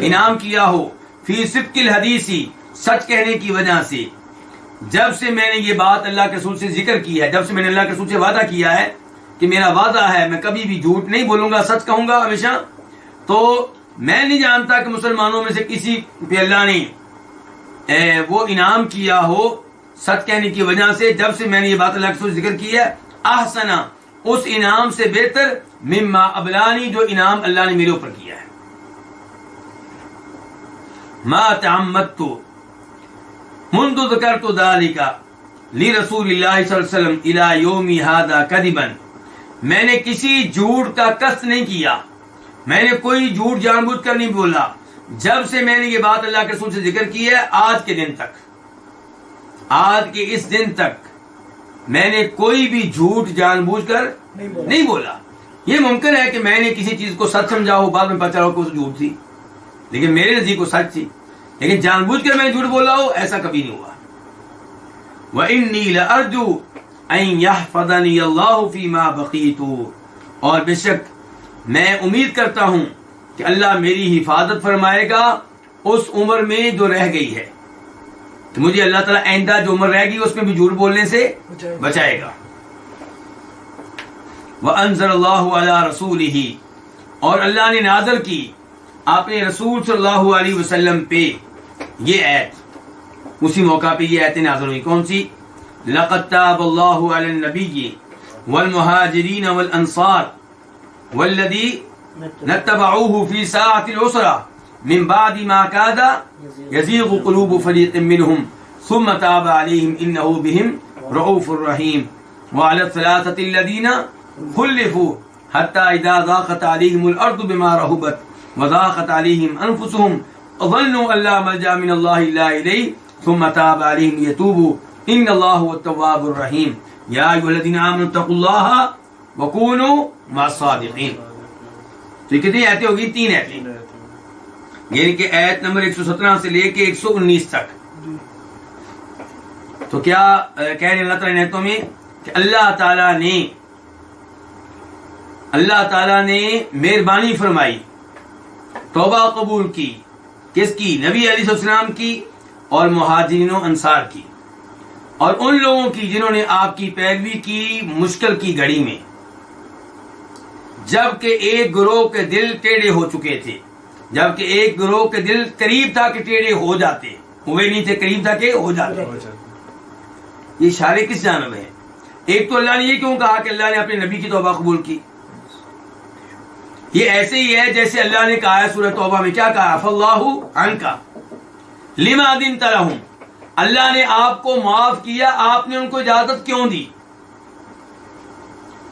انعام کیا ہو، فی صدق الحدیثی، سچ کہنے کی وجہ سے۔ جب سے میں نے یہ بات اللہ کے رسول سے ذکر کی ہے، جب سے میں نے اللہ کے رسول سے وعدہ کیا ہے کہ میرا وعدہ ہے میں کبھی بھی جھوٹ نہیں بولوں گا، سچ کہوں گا ہمیشہ، تو میں نہیں جانتا کہ مسلمانوں میں سے کسی پہ اللہ نے وہ انعام کیا ہو سچ کہنے کی وجہ سے۔ جب سے میں نے یہ بات اللہ کے رسول سے ذکر کی ہے، احسنا، اس انعام سے بہتر، مما ابلانی، جو انعام اللہ نے میرے اوپر کیا ہے۔ ما تعمدت منذ ذکرت ذلك لرسول اللہ صلی اللہ علیہ وسلم الى یومی ھذا کذبا، میں نے کسی جھوٹ کا قصد نہیں کیا، میں نے کوئی جھوٹ جان بوجھ کر نہیں بولا، جب سے میں نے یہ بات اللہ کے رسول سے ذکر کی ہے آج کے دن تک، آج کے اس دن تک میں نے کوئی بھی جھوٹ جان بوجھ کر نہیں بولا۔ یہ ممکن ہے کہ میں نے کسی چیز کو سچ سمجھا ہو، بعد میں پتہ چلا ہو کہ وہ جھوٹ تھی، لیکن میرے نزدیک وہ سچ تھی، لیکن جان بوجھ کر میں نے جھوٹ بولا ہو ایسا کبھی نہیں ہوا۔ وَإِنِّي لَأَرْجُو أَن يَحْفَظَنِيَ اللَّهُ فِي مَا بَقِيتُ، اور بے شک میں امید کرتا ہوں کہ اللہ میری حفاظت فرمائے گا اس عمر میں جو رہ گئی ہے، کہ مجھے اللہ تعالیٰ آئندہ جو عمر رہ گئی اس میں بھی جھوٹ بولنے سے بچائے گا۔ وَأَنزَلَ اللَّهُ عَلَى رَسُولِهِ، اور اللہ نے نازل کی اپنے رسول صلی اللہ علیہ وسلم پہ یہ آیت، اسی موقع پہ یہ آیتیں نازل ہوئی، کون سی؟ لَقَدْ تَابَ اللَّهُ عَلَى النَّبِيِّ وَالْمُهَاجِرِينَ وَالْأَنصَارِ وَالَّذِينَ اتَّبَعُوهُ فِي سَاعَةِ الْعُسْرَةِ مِن بَعْدِ مَا كَادَ يَزِيغُ قُلُوبُ فَرِيقٍ مِّنْهُمْ ثُمَّ تَابَ عَلَيْهِمْ إِنَّهُ بِهِمْ رَءُوفٌ رَحِيمٌ وَعَلَى الثَّلَاثَةِ الَّذِينَ خُلِّفُوا حَتَّى إِذَا ضَاقَتْ عَلَيْهِمُ الْأَرْضُ بِمَا رَحُبَتْ وضاقت عليهم أنفسهم وظنوا أن لا ملجأ من الله إلا إليه ثم تاب عليهم ليتوبوا إن الله هو التواب الرحيم يا أيها الذين آمنوا اتقوا الله وكونوا مع الصادقين۔ تو یہ کتنی آیتیں ہوگی؟ 3 آیتیں، یعنی کہ آیت نمبر 117 سے لے کے 119 تک۔ تو کیا کہہ رہے ہیں اللہ تعالیٰ نے آیتوں میں کہ اللہ تعالیٰ نے مہربانی فرمائی، توبہ قبول کی، کس کی؟ نبی علیہ السلام کی اور مہاجرین و انصار کی۔ اور ان لوگوں کی جنہوں نے آپ کی پیروی کی مشکل کی گھڑی میں، جبکہ ایک گروہ کے دل ٹیڑھے ہو چکے تھے، جبکہ ایک گروہ کے دل قریب تھا کہ ٹیڑھے ہو جاتے، ہوئے نہیں تھے، قریب تھا کہ ہو جاتے۔ یہ اشارے کس جانب ہے؟ ایک تو اللہ نے یہ کیوں کہا کہ اللہ نے اپنے نبی کی توبہ قبول کی؟ یہ ایسے ہی ہے جیسے اللہ نے کہا ہے سورہ توبہ میں، کیا کہا؟ عفا اللہ عنک لما اذنت لہم، اللہ نے آپ کو معاف کیا، آپ نے ان کو اجازت کیوں دی؟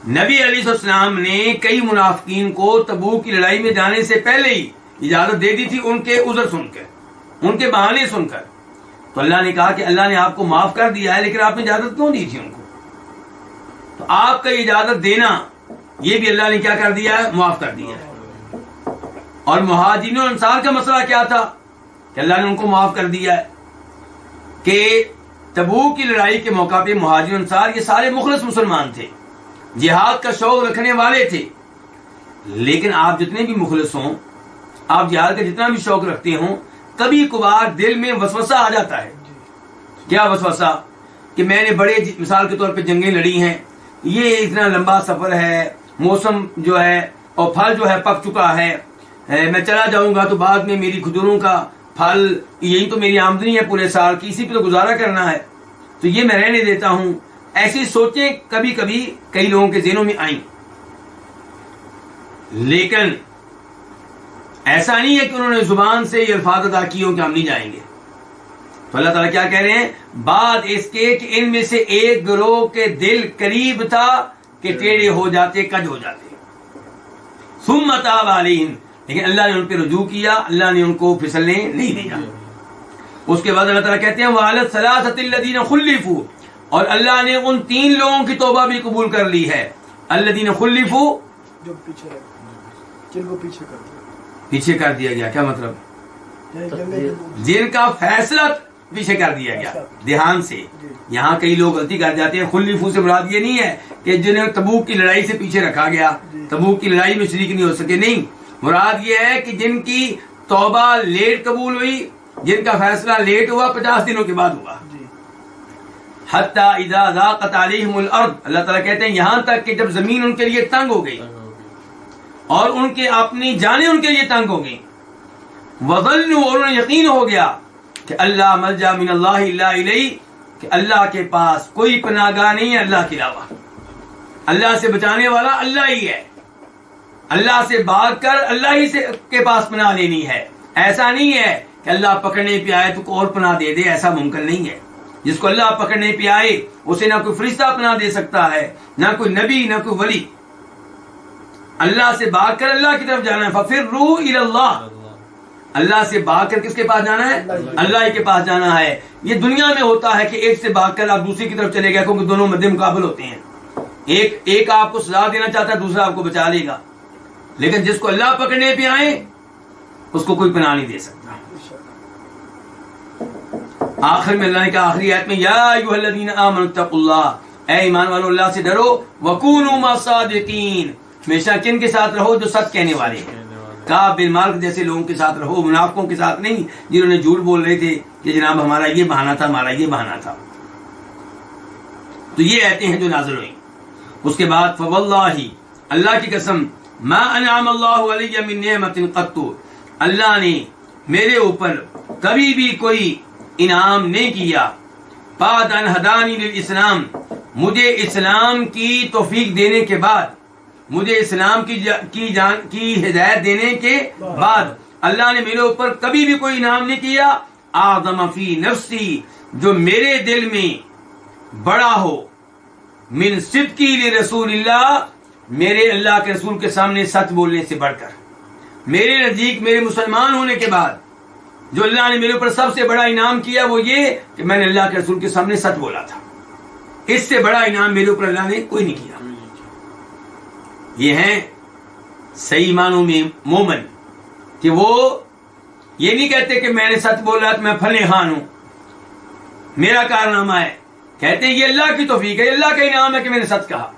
نبی علیہ السلام نے کئی منافقین کو تبوک کی لڑائی میں جانے سے پہلے ہی اجازت دے دی تھی، ان کے عذر سن کر، ان کے بہانے سن کر۔ تو اللہ نے کہا کہ اللہ نے آپ کو معاف کر دیا ہے، لیکن آپ نے اجازت کیوں دی تھی ان کو؟ تو آپ کا اجازت دینا یہ بھی اللہ نے کیا کر دیا ہے؟ معاف کر دیا ہے۔ اور مہاجرین و انصار کا مسئلہ کیا تھا کہ اللہ نے ان کو معاف کر دیا ہے کہ تبوک کی لڑائی کے موقع پہ مہاجرین و انصار یہ سارے مخلص مسلمان تھے، جہاد کا شوق رکھنے والے تھے، لیکن آپ جتنے بھی مخلص ہوں، آپ جہاد کا جتنا بھی شوق رکھتے ہوں، کبھی کبھار دل میں وسوسہ آ جاتا ہے۔ کیا وسوسہ؟ کہ میں نے بڑے مثال کے طور پہ جنگیں لڑی ہیں، یہ اتنا لمبا سفر ہے، موسم جو ہے اور پھل جو ہے پک چکا ہے، میں چلا جاؤں گا تو بعد میں میری کھجوروں کا پھل، یہی تو میری آمدنی ہے پورے سال کی، اسی پہ تو گزارا کرنا ہے، تو یہ میں رہنے دیتا ہوں۔ ایسی سوچیں کبھی کبھی کئی لوگوں کے ذہنوں میں آئیں، لیکن ایسا نہیں ہے کہ انہوں نے زبان سے یہ الفاظ ادا کیے ہوں کہ ہم نہیں جائیں گے۔ تو اللہ تعالیٰ کیا کہہ رہے ہیں؟ بعد اس کے کہ ان میں سے ایک گروہ کے دل قریب تھا کہ ٹیڑھے ہو جاتے، کج ہو جاتے، ثم تاب علیہم، لیکن اللہ نے ان پہ رجوع کیا، اللہ نے ان کو پھسلنے نہیں دیا۔ اس کے بعد اللہ تعالیٰ کہتے ہیں وَعَلَى الثَّلَاثَةِ الَّذِينَ خُلِّفُوا، اور اللہ نے ان 3 لوگوں کی توبہ بھی قبول کر لی ہے۔ الذین خلفوا، جو پیچھے رہ گئے، جن کو پیچھے کر دیا، پیچھے کر دیا گیا، کیا مطلب؟ جن کا فیصلہ پیچھے کر دیا گیا دھیان سے۔ یہاں کئی لوگ غلطی کر جاتے ہیں، خلفوا سے مراد یہ نہیں ہے کہ جنہیں تبوک کی لڑائی سے پیچھے رکھا گیا، تبوک کی لڑائی میں شریک نہیں ہو سکے، نہیں، مراد یہ ہے کہ جن کی توبہ لیٹ قبول ہوئی، جن کا فیصلہ لیٹ ہوا، 50 دنوں کے بعد ہوا۔ حتی اذا ضاقت علیہم الارض، اللہ تعالیٰ کہتے ہیں یہاں تک کہ جب زمین ان کے لیے تنگ ہو گئی اور ان کے اپنی جانیں ان کے لیے تنگ ہو گئی، وظنوا، اور انہیں یقین ہو گیا کہ اللہ ملجا من اللہ الا الیہ، کہ اللہ کے پاس کوئی پناہ گاہ نہیں ہے اللہ کے علاوہ، اللہ سے بچانے والا اللہ ہی ہے، اللہ سے بھاگ کر اللہ ہی سے کے پاس پناہ لینی ہے۔ ایسا نہیں ہے کہ اللہ پکڑنے پہ آئے تو کوئی اور پناہ دے دے، ایسا ممکن نہیں ہے۔ جس کو اللہ پکڑنے پہ آئے اسے نہ کوئی فرشتہ پناہ دے سکتا ہے، نہ کوئی نبی، نہ کوئی ولی۔ اللہ سے بھاگ کر اللہ کی طرف جانا ہے، فَفِرُّوا إِلَى اللَّهِ، اللہ سے بھاگ کر کس کے پاس جانا ہے؟ اللہ کے پاس جانا ہے۔ یہ دنیا میں ہوتا ہے کہ ایک سے بھاگ کر آپ دوسری کی طرف چلے گئے، کیونکہ دونوں مد مقابل ہوتے ہیں، ایک آپ کو سزا دینا چاہتا ہے، دوسرا آپ کو بچا لے گا، لیکن جس کو اللہ پکڑنے پہ آئے اس کو کوئی پناہ نہیں دے سکتا۔ آخر میں اللہ نے کہا آخری آیت میں، یا ایھا الذین آمنوا اتقوا اللہ، اے ایمان والو اللہ سے ڈرو، وکونوا مع الصادقین، ہمیشہ کن کے ساتھ رہو؟ جو سچ کہنے والے ہیں۔ کعب بن مالک جیسے لوگوں کے ساتھ رہو، منافقوں کے ساتھ نہیں، جنہوں نے جھوٹ بول رہے تھے کہ جناب ہمارا یہ بہانہ تھا، ہمارا یہ بہانہ تھا۔ تو یہ آیتیں ہیں جو نازل ہوئیں۔ اس کے بعد فواللہ، اللہ کی قسم، ما انعم اللہ علی من نعمت قط، اللہ نے میرے اوپر کبھی بھی کوئی انعام نہیں کیا، بعد ان ہدانی للاسلام، مجھے اسلام کی توفیق دینے کے بعد، مجھے اسلام کی ہدایت دینے کے بعد اللہ نے میرے اوپر کبھی بھی کوئی انعام نہیں کیا، اعظم فی نفسی، جو میرے دل میں بڑا ہو، من صدقی لرسول اللہ، میرے اللہ کے رسول کے سامنے سچ بولنے سے بڑھ کر، میرے نزدیک میرے مسلمان ہونے کے بعد جو اللہ نے میرے اوپر سب سے بڑا انعام کیا وہ یہ کہ میں نے اللہ کے رسول کے سامنے سچ بولا تھا۔ اس سے بڑا انعام میرے اوپر اللہ نے کوئی نہیں کیا۔ یہ ہیں صحیح معنوں میں مومن، کہ وہ یہ نہیں کہتے کہ میں نے سچ بولا تو میں فلاں خان ہوں، میرا کارنامہ ہے، کہتے ہیں یہ اللہ کی توفیق ہے، یہ اللہ کا انعام ہے کہ میں نے سچ کہا،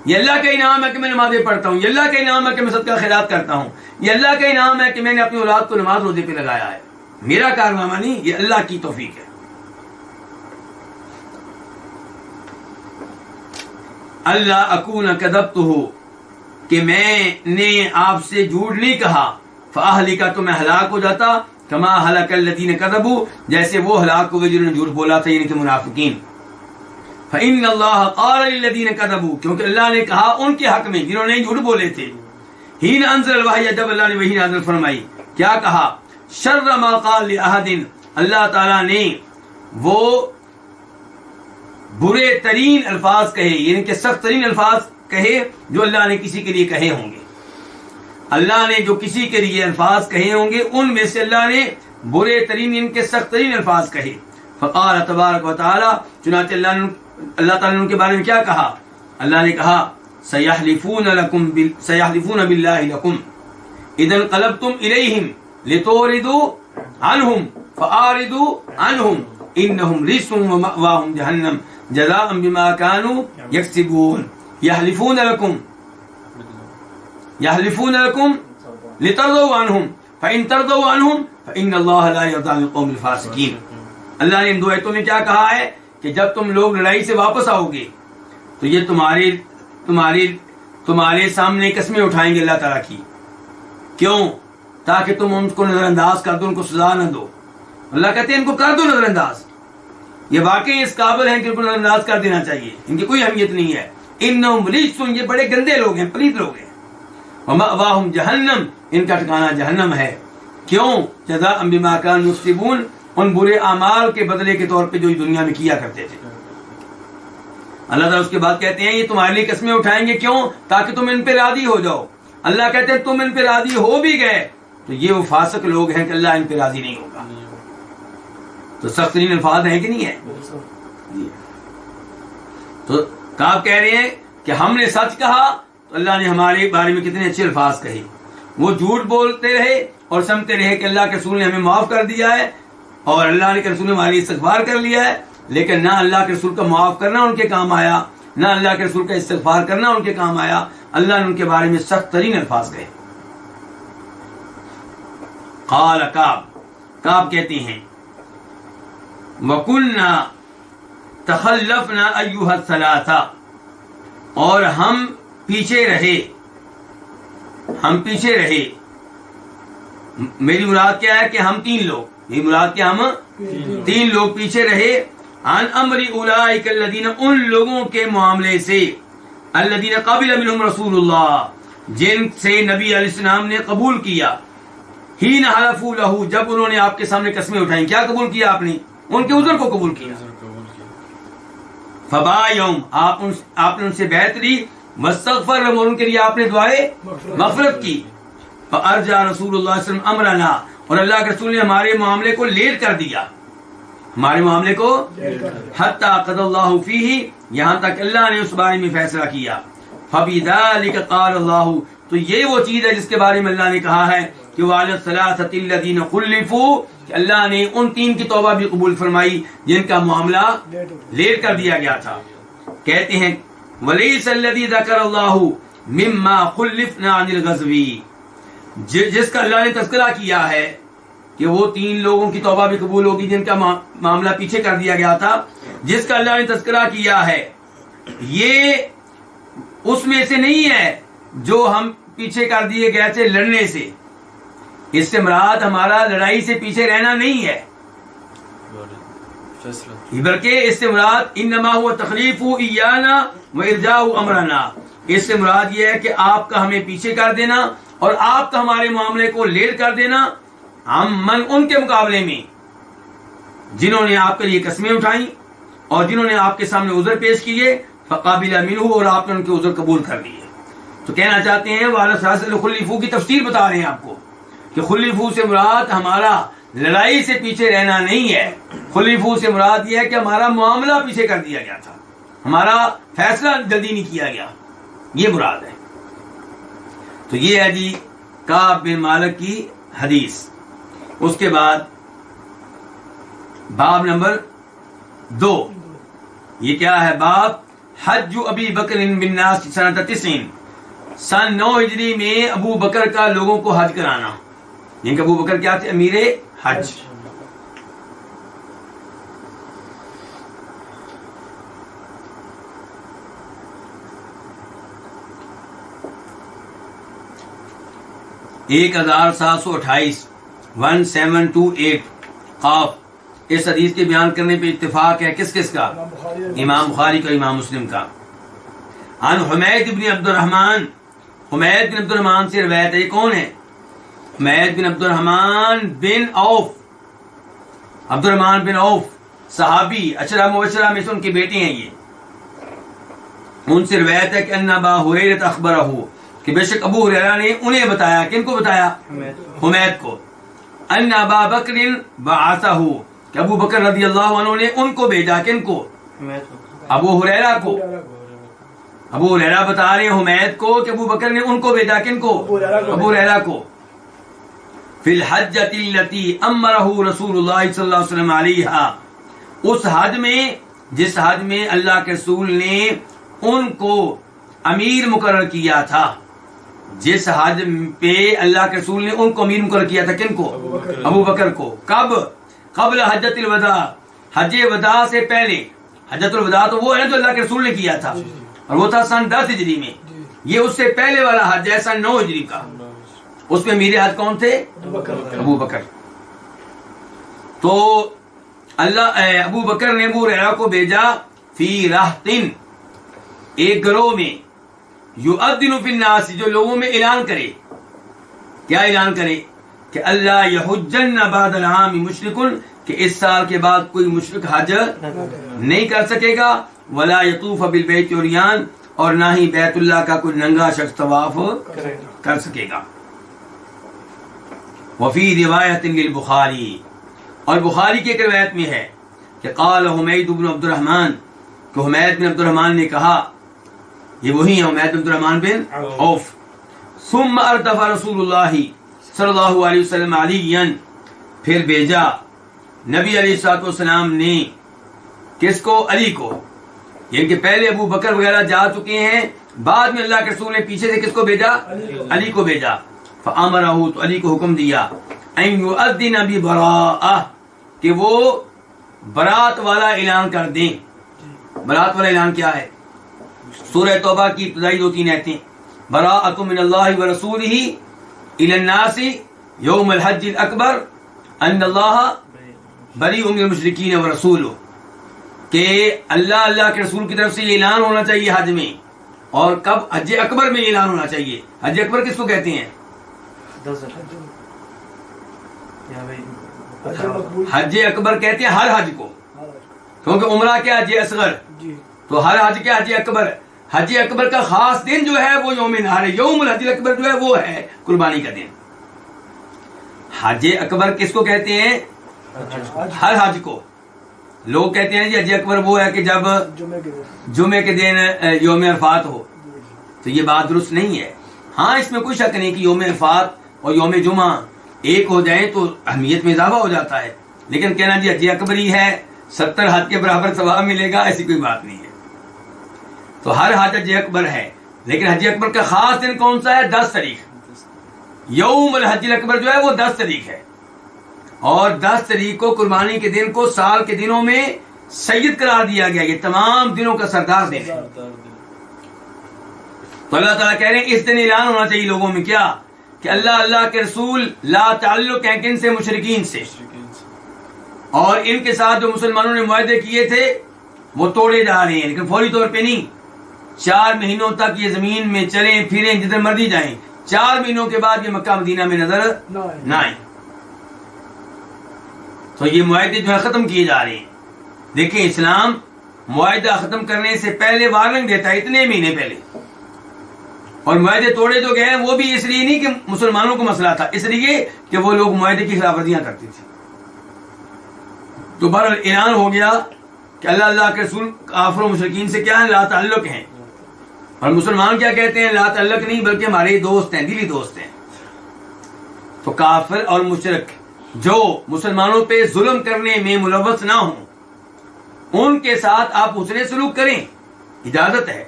یہ اللہ کا انعام ہے کہ میں نمازیں پڑھتا ہوں، یہ اللہ کا انعام ہے کہ میں صدقہ خیرات کرتا ہوں، یہ اللہ کا انعام ہے کہ میں نے اپنی اولاد کو نماز روزے پہ لگایا ہے، میرا کارنامہ نہیں، یہ اللہ کی توفیق ہے۔ اللہ اکون کذبتہ کہ میں نے آپ سے جھوٹ نہیں کہا، فاہلکا تو میں ہلاک ہو جاتا، کما ہلک الذین کذبوا جیسے وہ ہلاک ہوئے جنہوں نے جھوٹ بولا تھا، یعنی کہ منافقین۔ فإن اللہ قال للذین کذبوا کیونکہ اللہ نے کہا ان کے حق میں جنہوں نے جھوٹ بولے تھے، حین انزل الوحی جب اللہ نے وحی نازل فرمائی، کیا کہا؟ شر ما قال لأحد اللہ تعالیٰ نے وہ برے ترین الفاظ کہے، یعنی کہ سخت ترین الفاظ کہے جو اللہ نے کسی کے لیے کہے ہوں گے۔ اللہ نے جو کسی کے لیے الفاظ کہے ہوں گے ان میں سے اللہ نے برے ترین، ان کے سخت ترین الفاظ کہے۔ فقال تبارک و تعالی چنانچہ اللہ تعالیٰ نے ان کے بارے میں کیا کہا؟ اللہ نے کہا سیحلفون باللہ لکم اذا انقلبتم الیہم لتعرضوا عنہم فاعرضوا عنہم انہم رجس ومأواہم جہنم جزاء بما كانوا یکسبون۔ یحلفون لکم لترضوا عنہم فإن ترضوا عنہم فإن اللہ لا یرضی عن القوم الفاسقین۔ اللہ نے ان دو آیتوں میں کیا کہا ہے کہ جب تم لوگ لڑائی سے واپس آؤ گے تو یہ تمہارے سامنے قسمیں اٹھائیں گے اللہ تعالیٰ کی، کیوں؟ تاکہ تم ان کو نظر انداز کر دو، ان کو سزا نہ دو۔ اللہ کہتے ہیں ان کو کر دو نظر انداز، یہ واقعی اس قابل ہیں کہ ان کو نظر انداز کر دینا چاہیے، ان کی کوئی اہمیت نہیں ہے۔ انہم رجس یہ بڑے گندے لوگ ہیں، پلید لوگ ہیں۔ ومأواہم جہنم ان کا ٹھکانہ جہنم ہے، کیوں؟ جزاء بما كانوا یکسبون ان برے اعمال کے بدلے کے طور پہ جو دنیا میں کیا کرتے تھے۔ اللہ تعالیٰ اس کے بعد کہتے ہیں یہ تمہارے لیے قسمیں اٹھائیں گے، کیوں؟ تاکہ تم ان پہ راضی ہو جاؤ۔ اللہ کہتے ہیں تم ان پہ راضی ہو بھی گئے تو یہ وہ فاسق لوگ ہیں کہ اللہ ان پہ راضی نہیں ہوگا۔ تو سخت ترین الفاظ ہیں کہ نہیں ہے؟ تو کعب کہہ رہے ہیں کہ ہم نے سچ کہا تو اللہ نے ہمارے بارے میں کتنے اچھے الفاظ کہے۔ وہ جھوٹ بولتے رہے اور سمجھتے رہے کہ اللہ کے رسول نے ہمیں معاف کر دیا ہے اور اللہ کے رسول نے ہماری استغفار کر لیا ہے، لیکن نہ اللہ کے رسول کا معاف کرنا ان کے کام آیا، نہ اللہ کے رسول کا استغفار کرنا ان کے کام آیا۔ اللہ نے ان کے بارے میں سخت ترین الفاظ کہے۔ قال کعب کہتے ہیں وَكُنَّا تَخَلَّفْنَا أَيُّهَا الثَّلَاثَةَ اور ہم پیچھے رہے۔ میری مراد کیا ہے کہ ہم تین لوگ، میری مراد کیا ہم تین لوگ پیچھے رہے عن امر اولئک الذین ان لوگوں کے معاملے سے الذین قبل منہم رسول اللہ جن سے نبی علیہ السلام نے قبول کیا، حین حلفوا لہ جب انہوں نے آپ کے سامنے قسمیں اٹھائیں۔ کیا قبول کیا آپ نے؟ ان کے عذر کو قبول کیا۔ فبایعہم آپ نے ان سے بیعت لی، واستغفر لہم اور ان کے لیے آپ نے دعائے مغفرت کی۔ فارجع رسول اللہ صلی اللہ علیہ وسلم امرنا اور اللہ کے رسول نے ہمارے معاملے کو لیٹ کر دیا، ہمارے معاملے کو حتی قضى اللہ فیہ یہاں تک اللہ نے اس بارے میں فیصلہ کیا۔ فبذلک قال اللہ تو یہ وہ چیز ہے جس کے بارے میں اللہ نے کہا ہے کہ وعلی الثلاثة الذین خلفوا کہ اللہ نے ان تین کی توبہ بھی قبول فرمائی جن کا معاملہ لیٹ کر دیا گیا تھا۔ کہتے ہیں ولیس الذی ذکر اللہ مما خلفنا عن الغزو جس کا اللہ نے تذکرہ کیا ہے کہ وہ تین لوگوں کی توبہ بھی قبول ہوگی جن کا معاملہ پیچھے کر دیا گیا تھا، جس کا اللہ نے تذکرہ کیا ہے یہ اس میں سے نہیں ہے جو ہم پیچھے کر دیے گئے تھے لڑنے سے۔ اس سے مراد ہمارا لڑائی سے پیچھے رہنا نہیں ہے، بلکہ اس سے مراد انما هو تخلیف ایانا وارجاء امرنا، اس سے مراد یہ ہے کہ آپ کا ہمیں پیچھے کر دینا اور آپ کا ہمارے معاملے کو لیٹ کر دینا، من ان کے مقابلے میں جنہوں نے آپ کے لیے قسمیں اٹھائیں اور جنہوں نے آپ کے سامنے عذر پیش کیے، فقابل منہ اور آپ نے ان کے عذر قبول کر لیے۔ تو کہنا چاہتے ہیں والا سلاسل خلفو کی تفسیر بتا رہے ہیں آپ کو کہ خلفو سے مراد ہمارا لڑائی سے پیچھے رہنا نہیں ہے، خلفو سے مراد یہ ہے کہ ہمارا معاملہ پیچھے کر دیا گیا تھا، ہمارا فیصلہ جلدی نہیں کیا گیا، یہ مراد ہے۔ تو یہ ہے جی کعب بن مالک کی حدیث۔ اس کے بعد باب نمبر 2، یہ کیا ہے؟ باب حج ابی بکر بالناس سنۃ 90، سن 9 ہجری میں ابو بکر کا لوگوں کو حج کرانا، یعنی کہ ابو بکر کیا تھے؟ امیر حج۔ 1728 1728 قاف. اس حدیث کے بیان کرنے پہ اتفاق ہے کس کس کا؟ امام بخاری کا، امام مسلم کا. عن حمید بن عبد الرحمن، حمید بن عبد الرحمن سے روایت ہے. یہ کون ہے؟ حمید بن عبد الرحمن بن عوف. عبد الرحمن بن عوف صحابی، عشرہ مبشرہ میں سے ان کے بیٹے ہیں. یہ ان سے روایت ہے کہ ان ابا ہریرہ اخبرہ، کہ بے شک ابو ہریرہ نے انہیں بتایا. کن کو بتایا؟ حمید کو. ان ابا بکر بعثہ، کہ ابو بکر رضی اللہ عنہ نے ان کو بھیجا. کن کو؟ ابو ہریرہ کو. ابو ہریرہ بتا رہے ہیں حمید کو کہ ابو بکر نے ان کو بھیجا. کن کو؟ ابو ہریرہ کو. فی الحجۃ التی امرہ رسول اللہ صلی اللہ علیہ وسلم علیہا، اس حج میں جس حج میں اللہ کے رسول نے ان کو امیر مقرر کیا تھا. جس حج پہ اللہ کے رسول نے ان کو امیر مقرر کیا تھا. کن کو؟ ابو بکر کو. کب؟ قبل حجۃ الوداع، حج وداع سے پہلے. حجۃ الوداع تو وہ ہے جو اللہ کے رسول نے کیا تھا، اور وہ تھا سن 10 ہجری میں. یہ اس سے پہلے والا حج ہے سن 9 ہجری کا. اس میں امیر حج کون تھے؟ ابو بکر. تو اللہ ابو بکر نے ابو ہریرہ کو بھیجا فی رہطن، ایک گروہ میں، یؤذن فی الناس، جو لوگوں میں اعلان کرے. کیا اعلان کرے؟ کہ اللہ یحجن بعد العام مشرک، کہ اس سال کے بعد کوئی مشرک حج نہیں کر سکے گا. ولا یطوف بالبیت عریان، اور نہ ہی بیت اللہ کا کوئی ننگا شخص طواف کر سکے گا. وفی روایت للبخاری، اور بخاری کی ایک روایت میں ہے کہ قال حمید بن عبد الرحمن، کہ حمید بن عبد الرحمن نے کہا، یہ وہی ہے حمید بن عبد الرحمن بن عوف. ثم اردف رسول اللہ صلی اللہ علیہ وسلم علیًا، پھر بھیجا نبی علیہ الصلوۃ والسلام نے کس کو؟ علی کو. یعنی کہ پہلے ابو بکر وغیرہ جا چکے ہیں، بعد میں اللہ کے رسول نے پیچھے سے کس کو بھیجا؟ علی کو بھیجا. فامرہ، تو علی کو حکم دیا، ان یؤذن ببراءۃ، کہ وہ برات والا اعلان کر دیں. برات والا اعلان کیا ہے؟ سورہ توبہ کی ابتدائی 2-3 آیتیں. براءۃ من اللہ ورسولہ الی الناس یوم الحج الاکبر ان اللہ بریء من المشرکین ورسولہ، کہ اللہ کے رسول کی طرف سے یہ اعلان ہونا چاہیے حج میں. اور کب؟ حج اکبر میں اعلان ہونا چاہیے. حج اکبر کس کو کہتے ہیں؟ حج اکبر کہتے ہیں ہر حج کو، کیونکہ عمرہ کیا حج اصغر، تو ہر حج کیا حج اکبر. حج اکبر کا خاص دن جو ہے وہ یوم نحر ہے. یوم الحج اکبر جو ہے وہ ہے قربانی کا دن. حج اکبر کس کو کہتے ہیں؟ ہر حج کو. لوگ کہتے ہیں جی حج اکبر وہ ہے کہ جب جمعے کے دن یوم عرفات ہو، تو یہ بات درست نہیں ہے. ہاں اس میں کوئی شک نہیں کہ یوم عرفات اور یوم جمعہ ایک ہو جائیں تو اہمیت میں اضافہ ہو جاتا ہے، لیکن کہنا جی حج اکبر ہی ہے 70 حج کے برابر ثواب ملے گا، ایسی کوئی بات نہیں ہے. تو ہر حج حج اکبر ہے، لیکن حج اکبر کا خاص دن کون سا ہے؟ 10 تاریخ. یوم الحج اکبر جو ہے وہ 10 تاریخ ہے، اور 10 تاریخ کو قربانی کے دن کو سال کے دنوں میں سید قرار دیا گیا. یہ تمام دنوں کا سردار دن ہے. تو اللہ تعالیٰ کہہ رہے ہیں اس دن اعلان ہونا چاہیے لوگوں میں کیا؟ کہ اللہ کے رسول لا تعلق ہیں کن سے؟ مشرکین سے. اور ان کے ساتھ جو مسلمانوں نے معاہدے کیے تھے وہ توڑے جا رہے ہیں، لیکن فوری طور پہ نہیں. 4 مہینوں تک یہ زمین میں چلیں پھریں جدھر مرضی جائیں، 4 مہینوں کے بعد یہ مکہ مدینہ میں نظر نہ آئیں. تو یہ معاہدے جو ہے ختم کیے جا رہے ہیں. دیکھیں اسلام معاہدہ ختم کرنے سے پہلے وارننگ دیتا ہے اتنے مہینے پہلے. اور معاہدے توڑے جو گئے ہیں وہ بھی اس لیے نہیں کہ مسلمانوں کو مسئلہ تھا، اس لیے کہ وہ لوگ معاہدے کی خلاف ورزیاں کرتے تھے. تو بہرحال اعلان ہو گیا کہ اللہ کے رسول کافر و مشرکین سے کیا ہے؟ لا تعلق ہیں. اور مسلمان کیا کہتے ہیں؟ لا تعلق نہیں بلکہ ہمارے دوست ہیں، دلی دوست ہیں. تو کافر اور مشرک جو مسلمانوں پہ ظلم کرنے میں ملوث نہ ہوں، ان کے ساتھ آپ حسن سلوک کریں، اجازت ہے.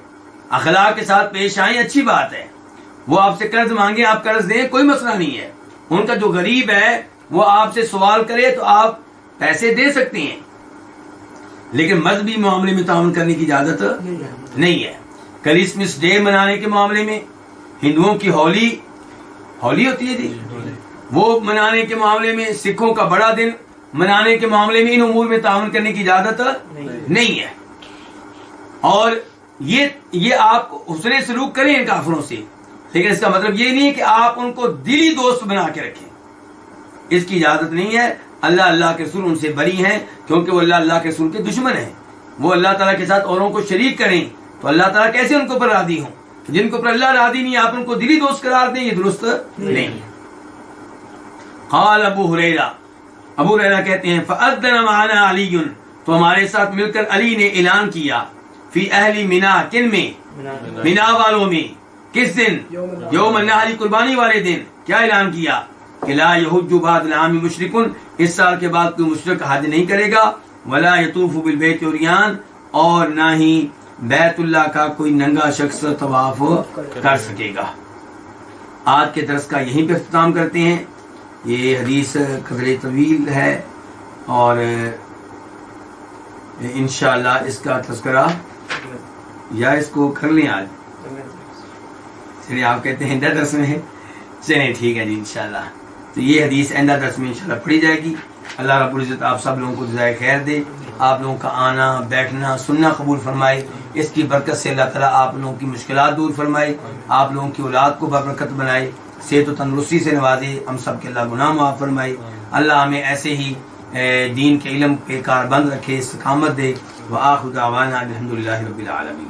اخلاق کے ساتھ پیش آئیں، اچھی بات ہے. وہ آپ سے قرض مانگے آپ قرض دیں، کوئی مسئلہ نہیں ہے. ان کا جو غریب ہے وہ آپ سے سوال کرے تو آپ پیسے دے سکتے ہیں، لیکن مذہبی معاملے میں تعاون کرنے کی اجازت نہیں ہے. کرسمس ڈے منانے کے معاملے میں، ہندوؤں کی ہولی ہولی ہوتی ہے جی، وہ منانے کے معاملے میں سکھوں کا بڑا دن منانے کے معاملے میں ان امور میں تعاون کرنے کی اجازت نہیں ہے. اور یہ آپ حسن سلوک کریں ان کافروں سے، لیکن اس کا مطلب یہ نہیں ہے کہ آپ ان کو دلی دوست بنا کے رکھیں، اس کی اجازت نہیں ہے. اللہ کے رسول ان سے بری ہیں، کیونکہ وہ اللہ کے رسول کے دشمن ہیں. وہ اللہ تعالیٰ کے ساتھ اوروں کو شریک کریں تو اللہ تعالیٰ کیسے ان کو پر راضی ہوں؟ جن کو پر اللہ راضی نہیں آپ ان کو دلی دوست قرار دیں، یہ درست نہیں. قال ابو ہریرہ کہتے ہیں فأذن معنا علی، تو ہمارے ساتھ مل کر علی نے اعلان کیا، فی اہل منا، کن میں؟ منا والوں میں. کس دن؟ یوم النحر، قربانی والے دن. کیا اعلان کیا؟ کہ لا یحج بعد العام مشرک، اس سال کے بعد کوئی مشرک حج نہیں کرے گا. ولا یطوف بالبیت عریان، اور نہ ہی بیت اللہ کا کوئی ننگا شخص طواف کر سکے گا. آج کے درس کا یہیں پہ اختتام کرتے ہیں. یہ حدیث قدر طویل ہے اور انشاءاللہ اس کا تذکرہ یا اس کو کر لیں آج. چلیے آپ کہتے ہیں درس میں ہے، چلیں ٹھیک ہے جی انشاءاللہ. تو یہ حدیث آئندہ درس میں انشاءاللہ پڑھی جائے گی. اللہ رب العزت آپ سب لوگوں کو جزائے خیر دے، آپ لوگوں کا آنا بیٹھنا سننا قبول فرمائے. اس کی برکت سے اللہ تعالیٰ آپ لوگوں کی مشکلات دور فرمائے، آپ لوگوں کی اولاد کو ببرکت بنائے، صحت و تندرستی سے نوازے. ہم سب کے اللہ گناہ معاف فرمائے. اللہ ہمیں ایسے ہی دین کے علم پہ کار بند رکھے، استقامت دے. وآخر دعوانا الحمدللہ رب العالمین.